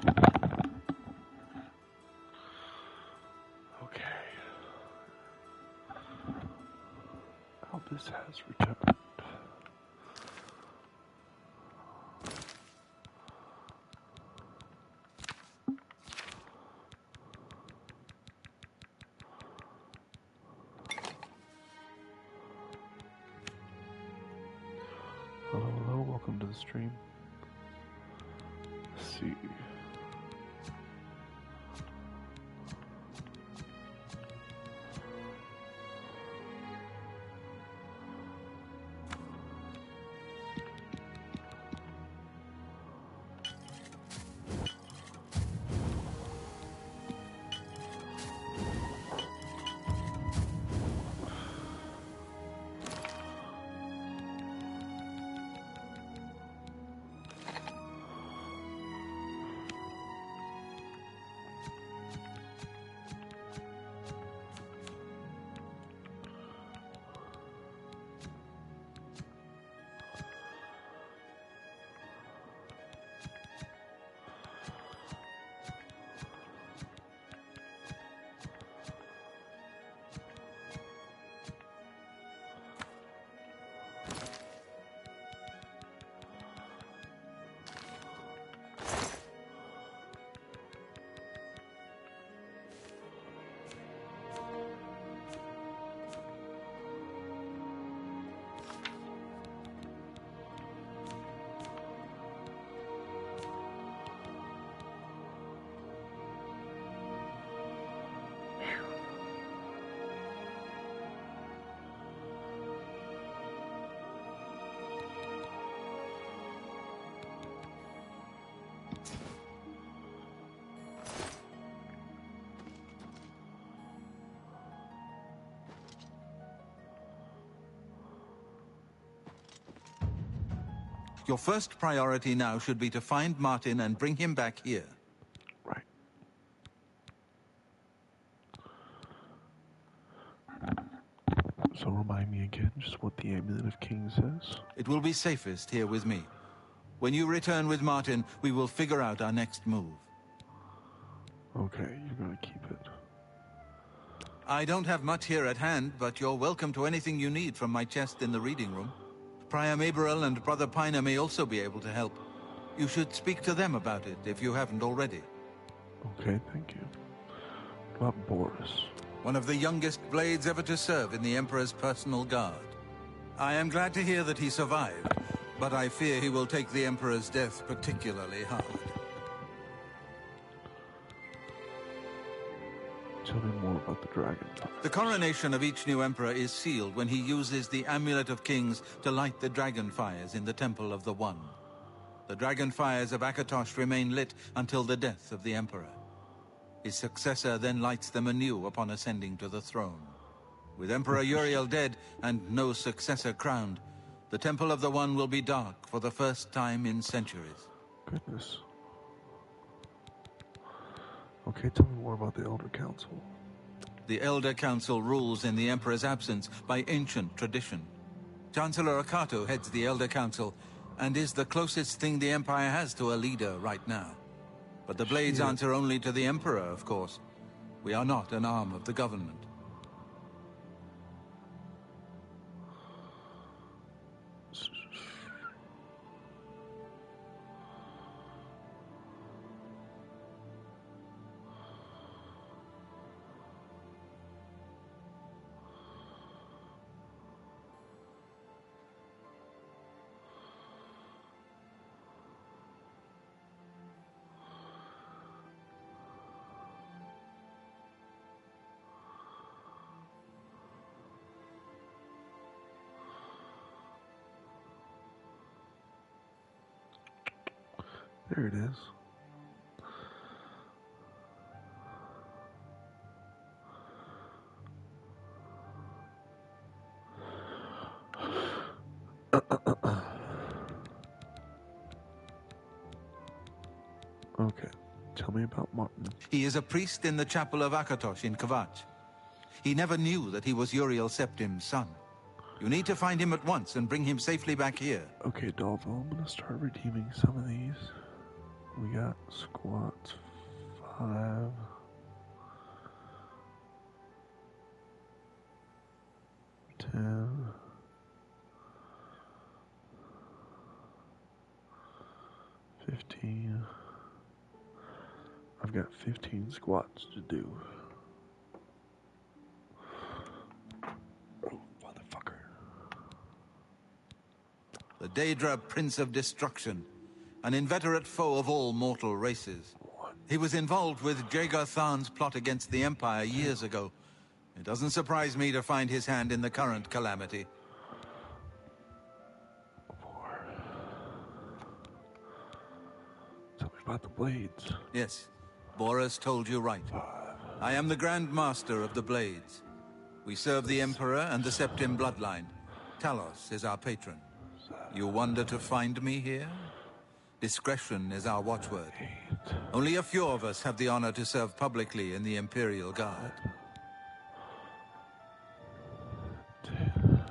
Okay. Albus has returned. Hello, hello, welcome to the stream. Let's see. Your first priority now should be to find Martin and bring him back here. Right. So remind me again just what the Amulet of Kings says. It will be safest here with me. When you return with Martin, we will figure out our next move. Okay, you're gonna keep it. I don't have much here at hand, but you're welcome to anything you need from my chest in the reading room. Prior Maberel and Brother Piner may also be able to help. You should speak to them about it if you haven't already. Okay, thank you. What about Boris? One of the youngest blades ever to serve in the Emperor's personal guard. I am glad to hear that he survived, but I fear he will take the Emperor's death particularly hard. Tell me more about the dragon. The coronation of each new emperor is sealed when he uses the Amulet of Kings to light the dragon fires in the Temple of the One. The dragon fires of Akatosh remain lit until the death of the emperor. His successor then lights them anew upon ascending to the throne. With Emperor Uriel dead and no successor crowned, the Temple of the One will be dark for the first time in centuries. Goodness. Okay, tell me more about the Elder Council. The Elder Council rules in the Emperor's absence by ancient tradition. Chancellor Akato heads the Elder Council and is the closest thing the Empire has to a leader right now. But the Blades answer only to the Emperor, of course. We are not an arm of the government. There it is. Okay, tell me about Martin. He is a priest in the chapel of Akatosh in Kvatch. He never knew that he was Uriel Septim's son. You need to find him at once and bring him safely back here. Okay, Dalvo, I'm gonna start redeeming some of these. We got squats 5. 10. 15. I've got 15 squats to do. Oh, motherfucker. The Daedra Prince of Destruction, an inveterate foe of all mortal races. He was involved with Jagar Tharn's plot against the Empire years ago. It doesn't surprise me to find his hand in the current calamity. 4. Tell me about the blades. Yes, Boris told you right. 5. I am the Grand Master of the Blades. We serve the Emperor and the Septim bloodline. Talos is our patron. You wonder to find me here? Discretion is our watchword. 8. Only a few of us have the honor to serve publicly in the Imperial Guard. 10.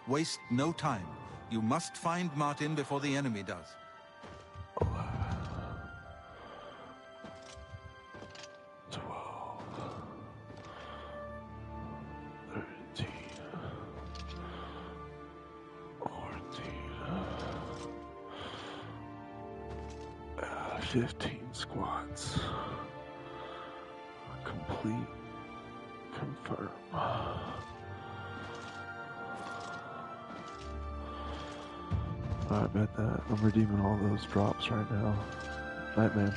Waste no time. You must find Martin before the enemy does. 11. 12. 13. 14. 15 squats. Complete. Confirm. I bet that. I'm redeeming all those drops right now. Night, man.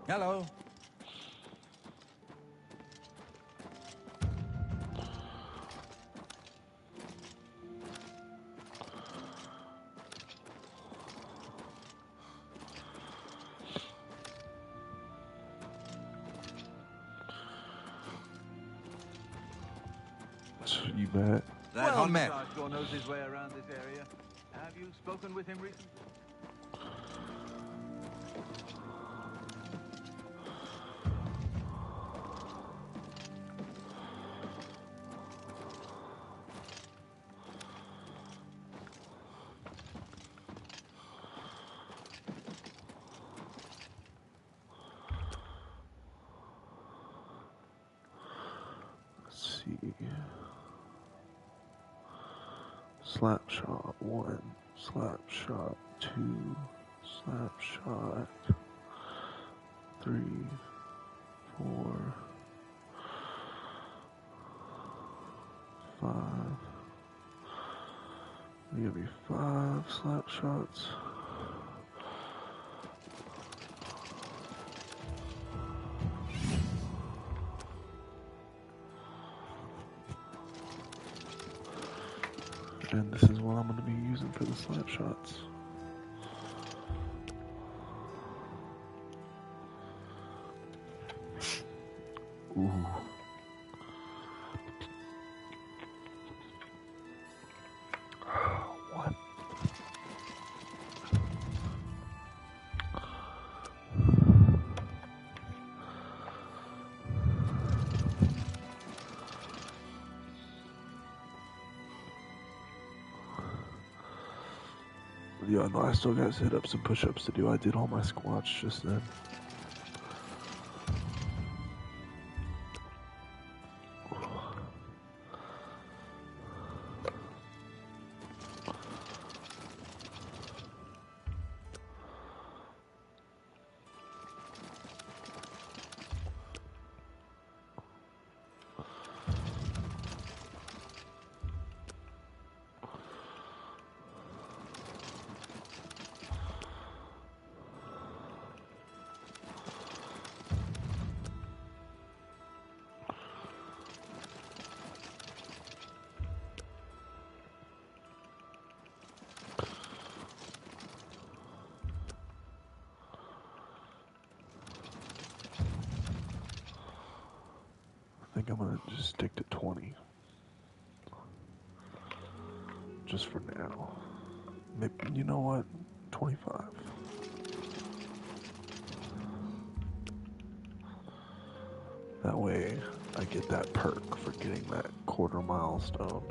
Hello. You bet. That Well homicide met. sure knows his way around this area. Have you spoken with him recently? Let's see. Slap shot 1, slap shot 2, slap shot 3, 4, 5. There's gonna be 5 slap shots. And this is what I'm going to be using for the slap shots. Ooh. What? Yeah, no, I still got sit-ups and push-ups to do. I did all my squats just then. think I'm gonna just stick to 20. Just for now. Maybe, you know what? 25. That way I get that perk for getting that quarter milestone.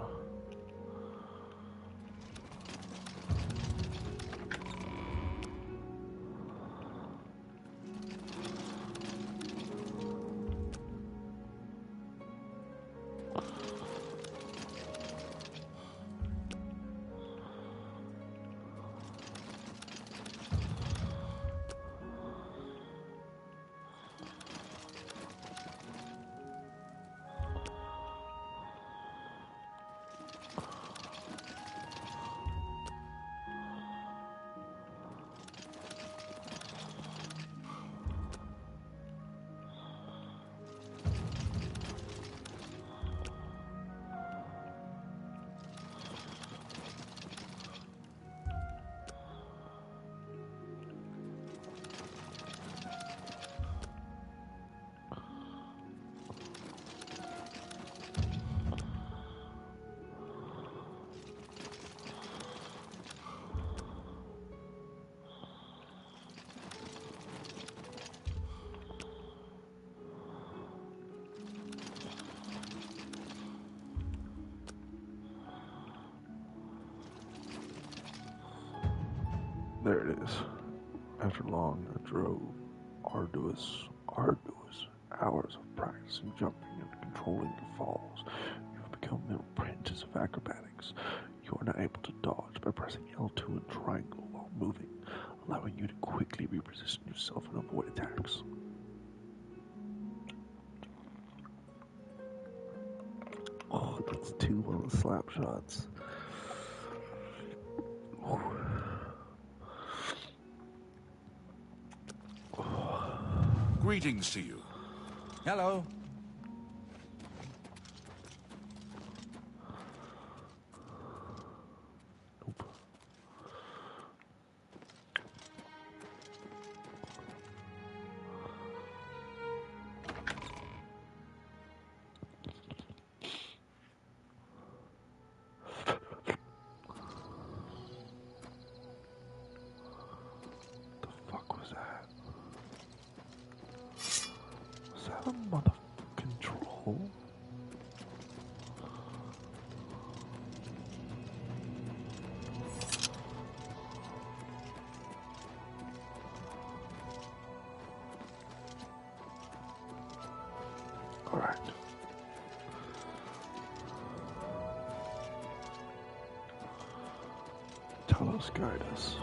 There it is. After long and arduous hours of practicing jumping and controlling your falls, you have become an apprentice of acrobatics. You are now able to dodge by pressing L2 and triangle while moving, allowing you to quickly reposition yourself and avoid attacks. Oh, that's 2 little slap shots. Greetings to you. Hello. Nope. The fuck was that? Was that a motherfucking troll? Alright. Talos, guide us.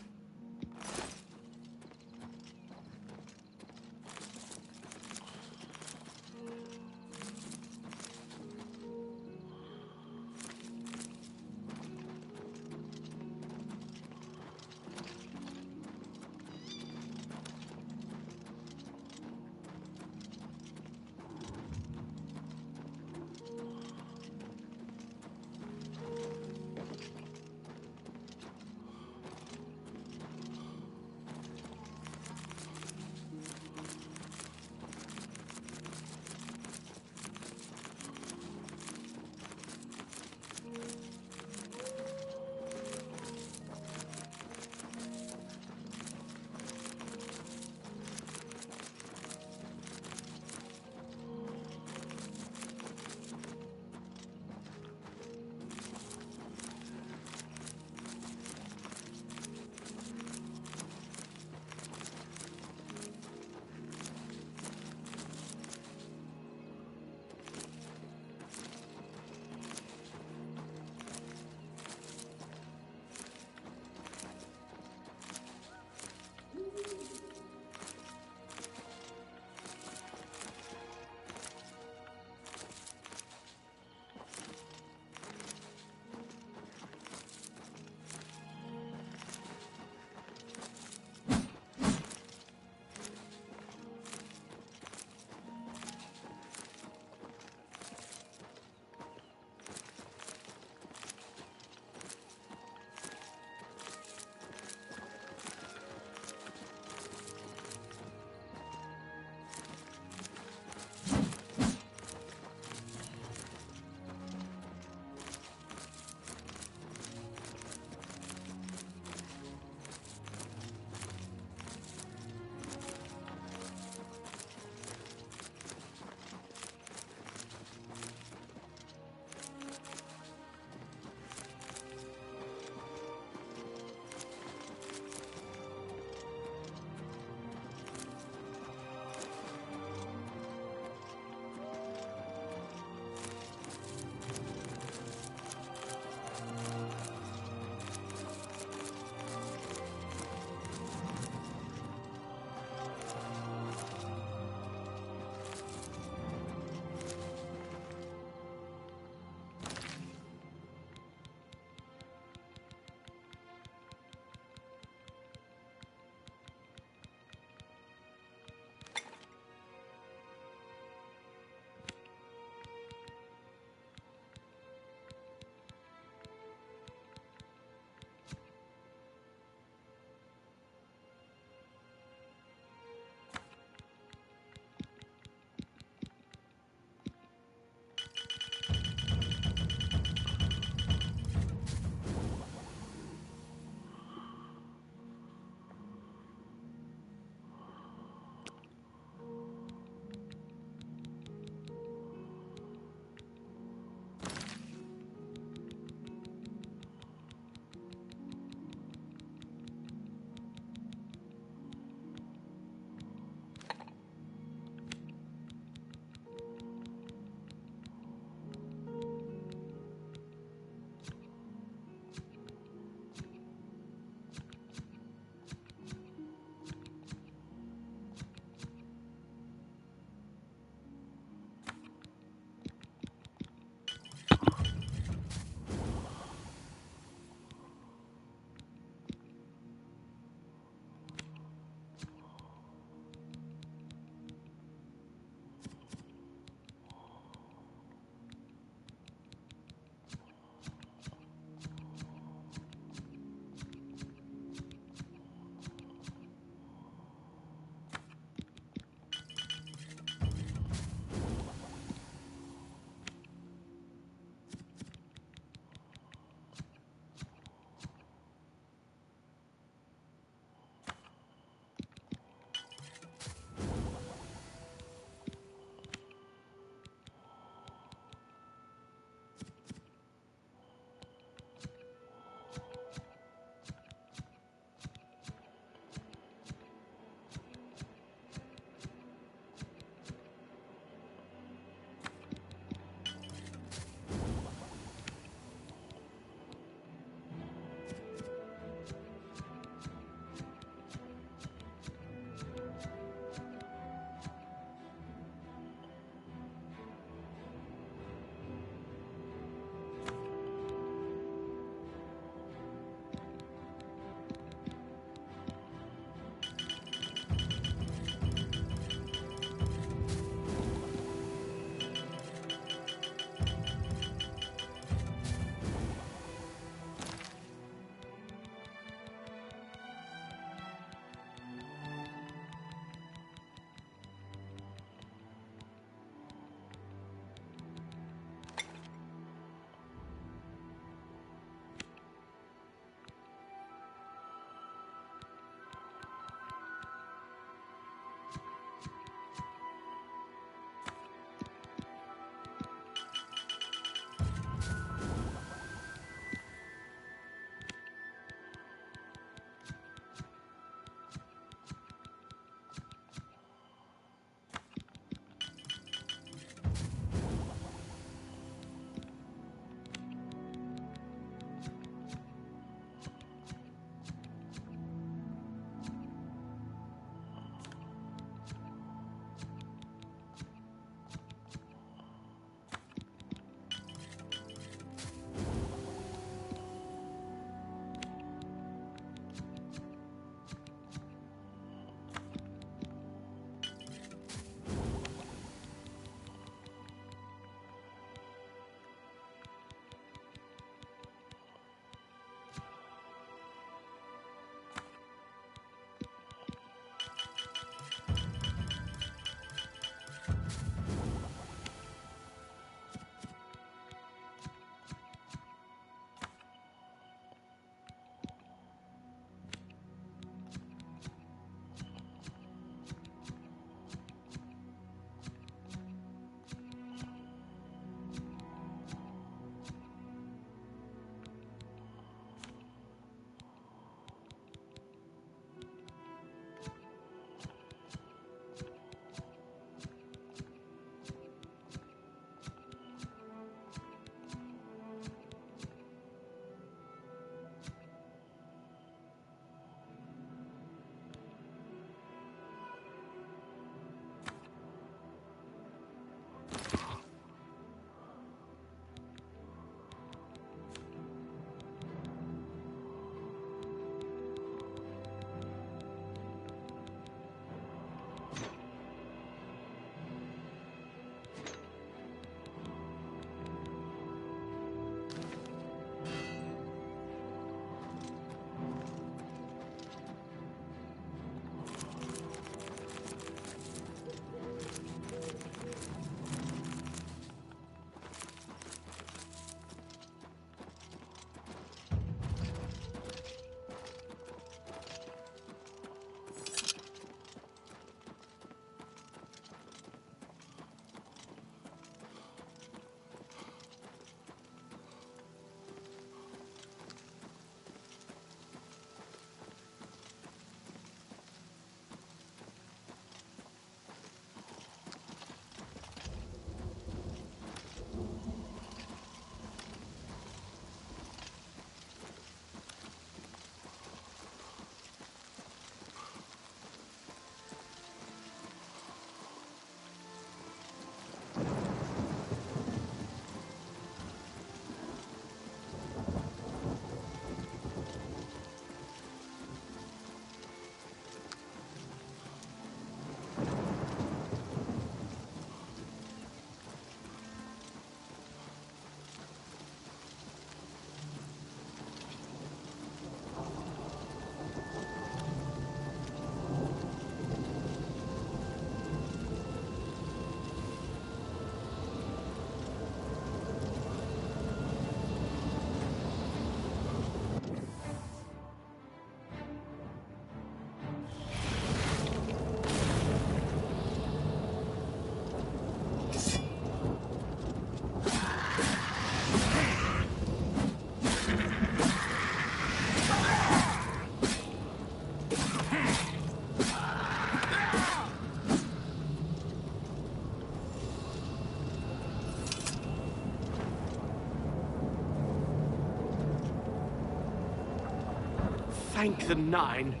Thank the Nine.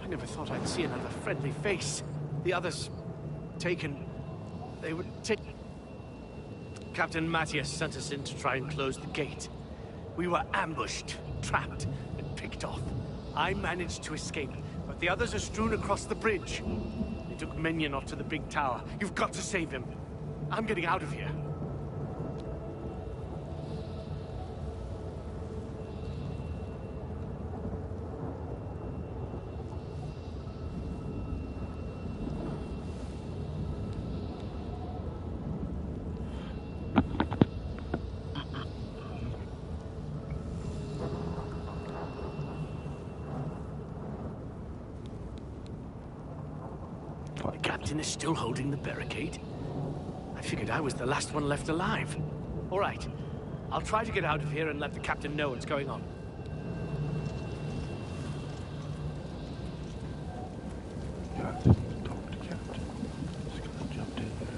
I never thought I'd see another friendly face. The others... taken... They were taken... Captain Matthias sent us in to try and close the gate. We were ambushed, trapped, and picked off. I managed to escape, but the others are strewn across the bridge. They took Menionot to the big tower. You've got to save him. I'm getting out of here. The captain is still holding the barricade. I figured I was the last one left alive. All right. I'll try to get out of here and let the captain know what's going on. Got to talk to Captain. Just gonna jump in there.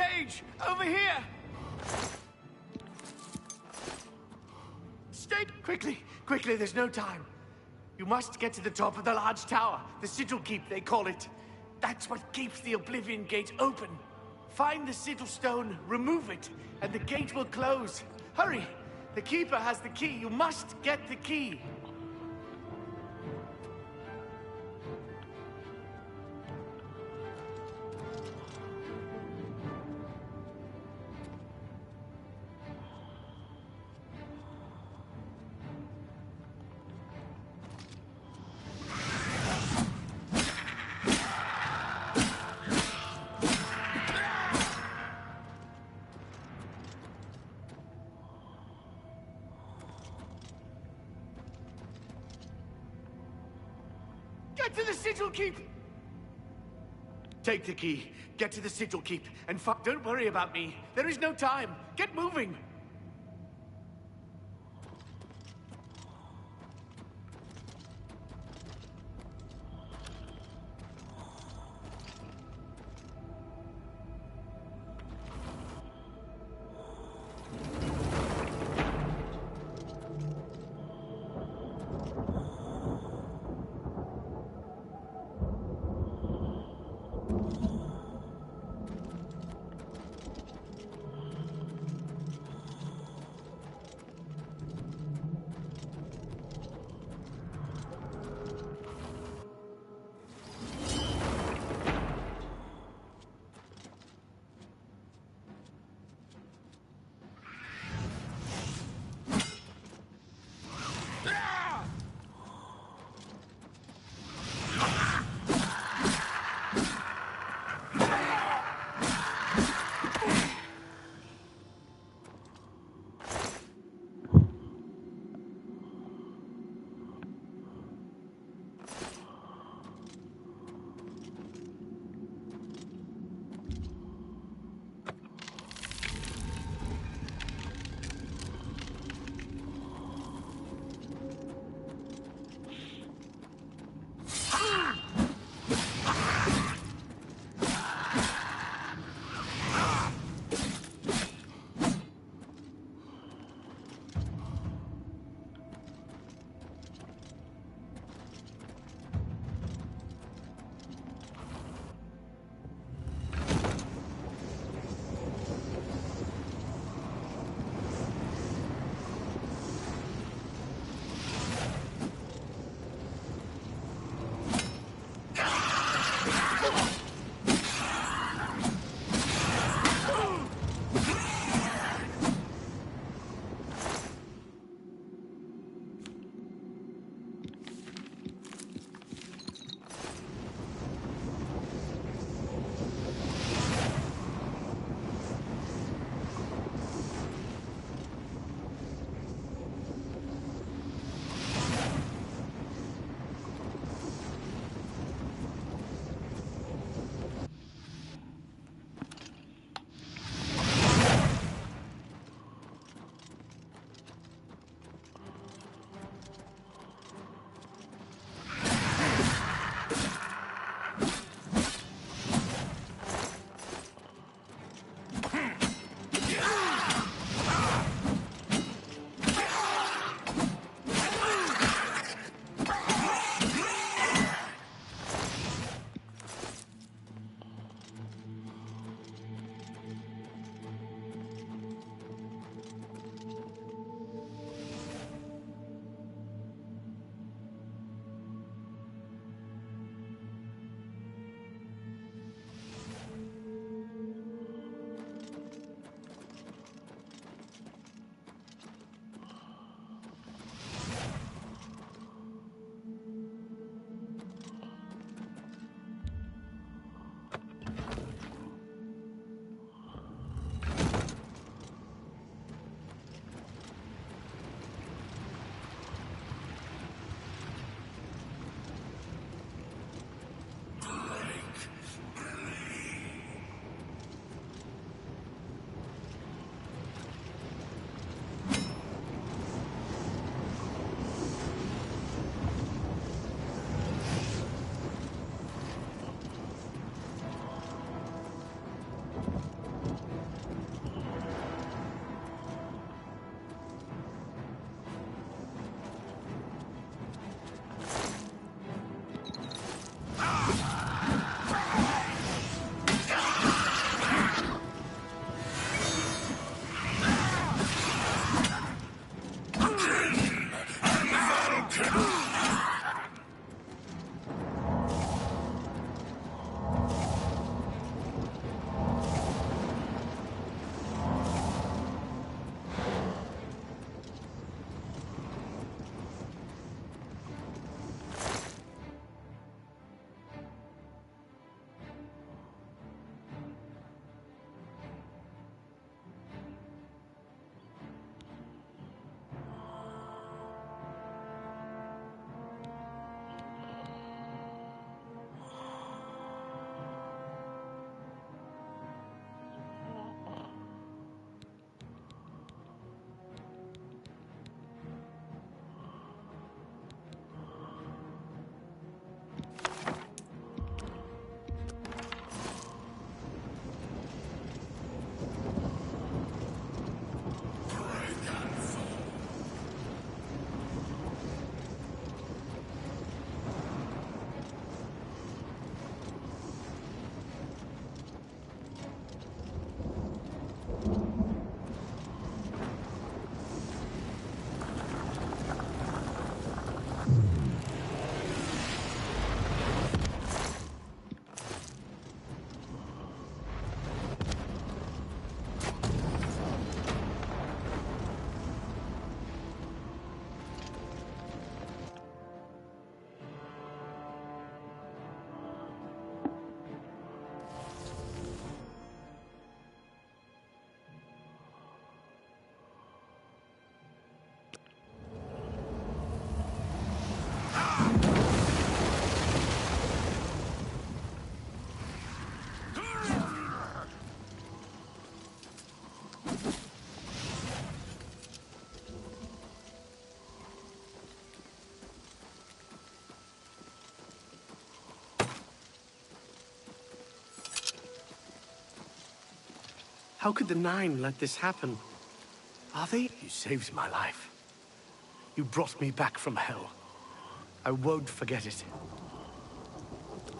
cage! Over here! Stay quickly! Quickly, there's no time. You must get to the top of the large tower. The Sigil Keep, they call it. That's what keeps the Oblivion Gate open. Find the Sigil Stone, remove it, and the gate will close. Hurry! The Keeper has the key. You must get the key. Get to the Sigil Keep! Take the key, get to the Sigil Keep, and don't worry about me. There is no time. Get moving! How could the Nine let this happen? Are they? You saved my life. You brought me back from hell. I won't forget it.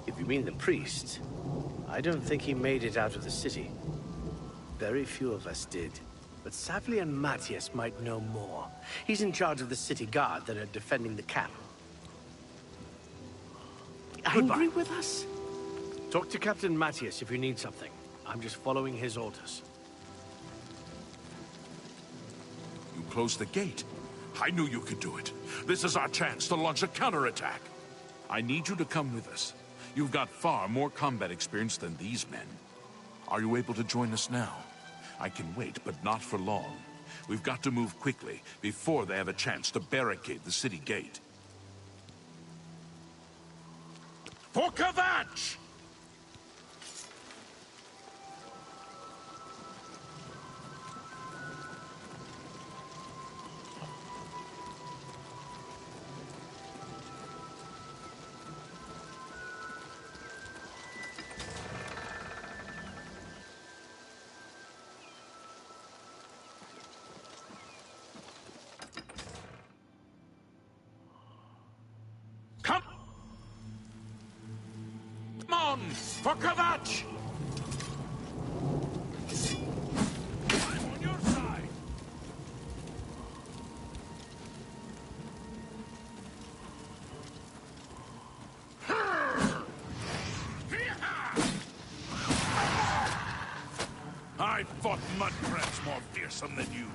If you mean the priest, I don't think he made it out of the city. Very few of us did. But Savli and Matthias might know more. He's in charge of the city guard that are defending the camp. Angry with us? Talk to Captain Matthias if you need something. I'm just following his orders. You closed the gate. I knew you could do it. This is our chance to launch a counterattack. I need you to come with us. You've got far more combat experience than these men. Are you able to join us now? I can wait, but not for long. We've got to move quickly before they have a chance to barricade the city gate. For Kvatch! For Kvatch! I'm on your side! I fought mud crabs more fearsome than you.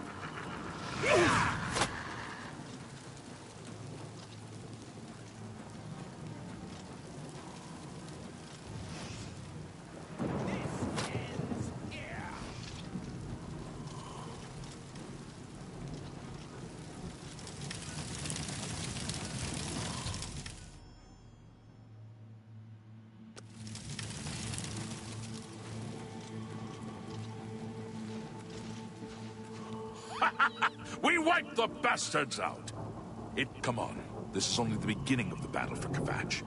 We wiped the bastards out! Come on. This is only the beginning of the battle for Kvatch.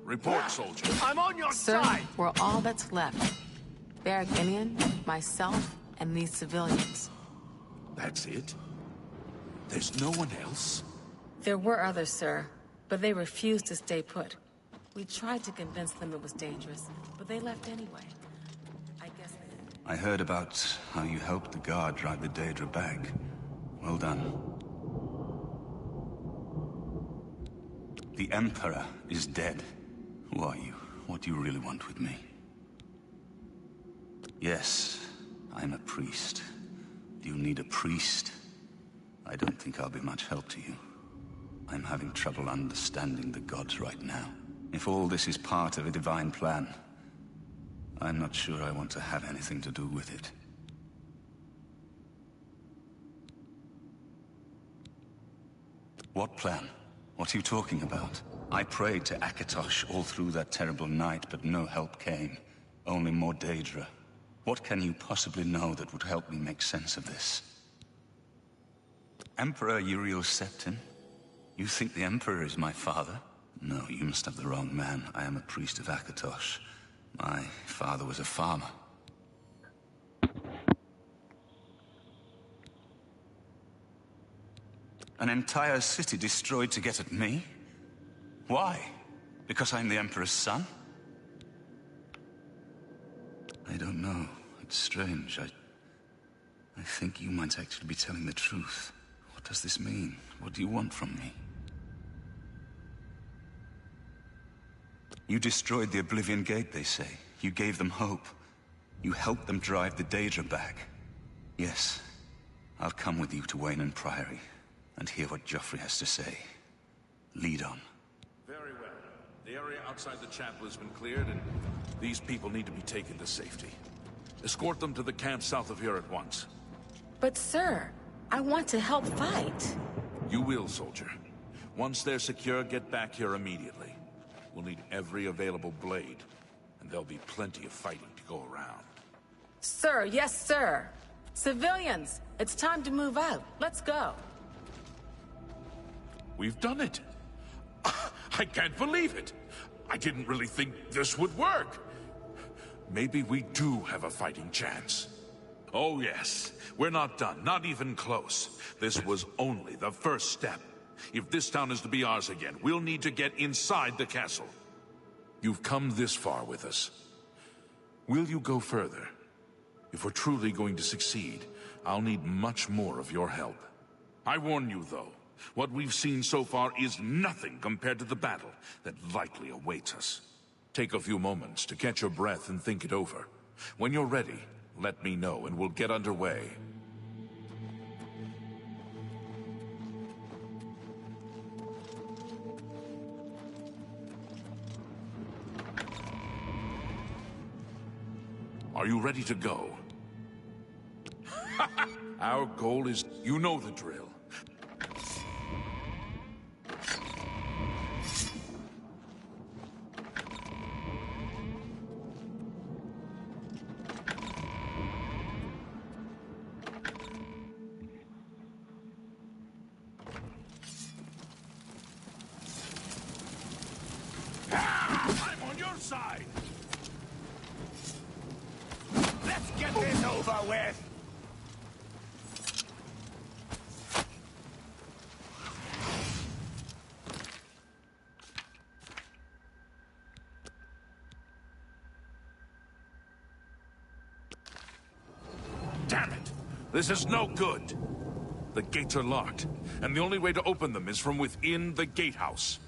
Report, soldier. I'm on your Sir, side! we're all that's left. Barrack-Inian, myself, and these civilians. That's it? There's no one else? There were others, sir, but they refused to stay put. We tried to convince them it was dangerous, but they left anyway. I guess they... I heard about how you helped the guard drive the Daedra back. Well done. The Emperor is dead. Who are you? What do you really want with me? Yes, I'm a priest. Do you need a priest? I don't think I'll be much help to you. I'm having trouble understanding the gods right now. If all this is part of a divine plan, I'm not sure I want to have anything to do with it. What plan? What are you talking about? I prayed to Akatosh all through that terrible night, but no help came. Only more Daedra. What can you possibly know that would help me make sense of this? Emperor Uriel Septim? You think the Emperor is my father? No, you must have the wrong man. I am a priest of Akatosh. My father was a farmer. An entire city destroyed to get at me? Why? Because I'm the Emperor's son? I don't know. It's strange. I think you might actually be telling the truth. What does this mean? What do you want from me? You destroyed the Oblivion Gate, they say. You gave them hope. You helped them drive the Daedra back. Yes. I'll come with you to Wayne Priory and hear what Joffrey has to say. Lead on. Very well. The area outside the chapel has been cleared, and these people need to be taken to safety. Escort them to the camp south of here at once. But sir, I want to help fight. You will, soldier. Once they're secure, get back here immediately. We'll need every available blade. And there'll be plenty of fighting to go around. Sir, yes, sir. Civilians, it's time to move out. Let's go. We've done it. I can't believe it. I didn't really think this would work. Maybe we do have a fighting chance. Oh yes, we're not done, not even close. This was only the first step. If this town is to be ours again, we'll need to get inside the castle. You've come this far with us. Will you go further? If we're truly going to succeed, I'll need much more of your help. I warn you, though, what we've seen so far is nothing compared to the battle that likely awaits us. Take a few moments to catch your breath and think it over. When you're ready, let me know and we'll get underway. Are you ready to go? Our goal is... You know the drill. I'm on your side! Let's get this over with! Damn it! This is no good! The gates are locked, and the only way to open them is from within the gatehouse.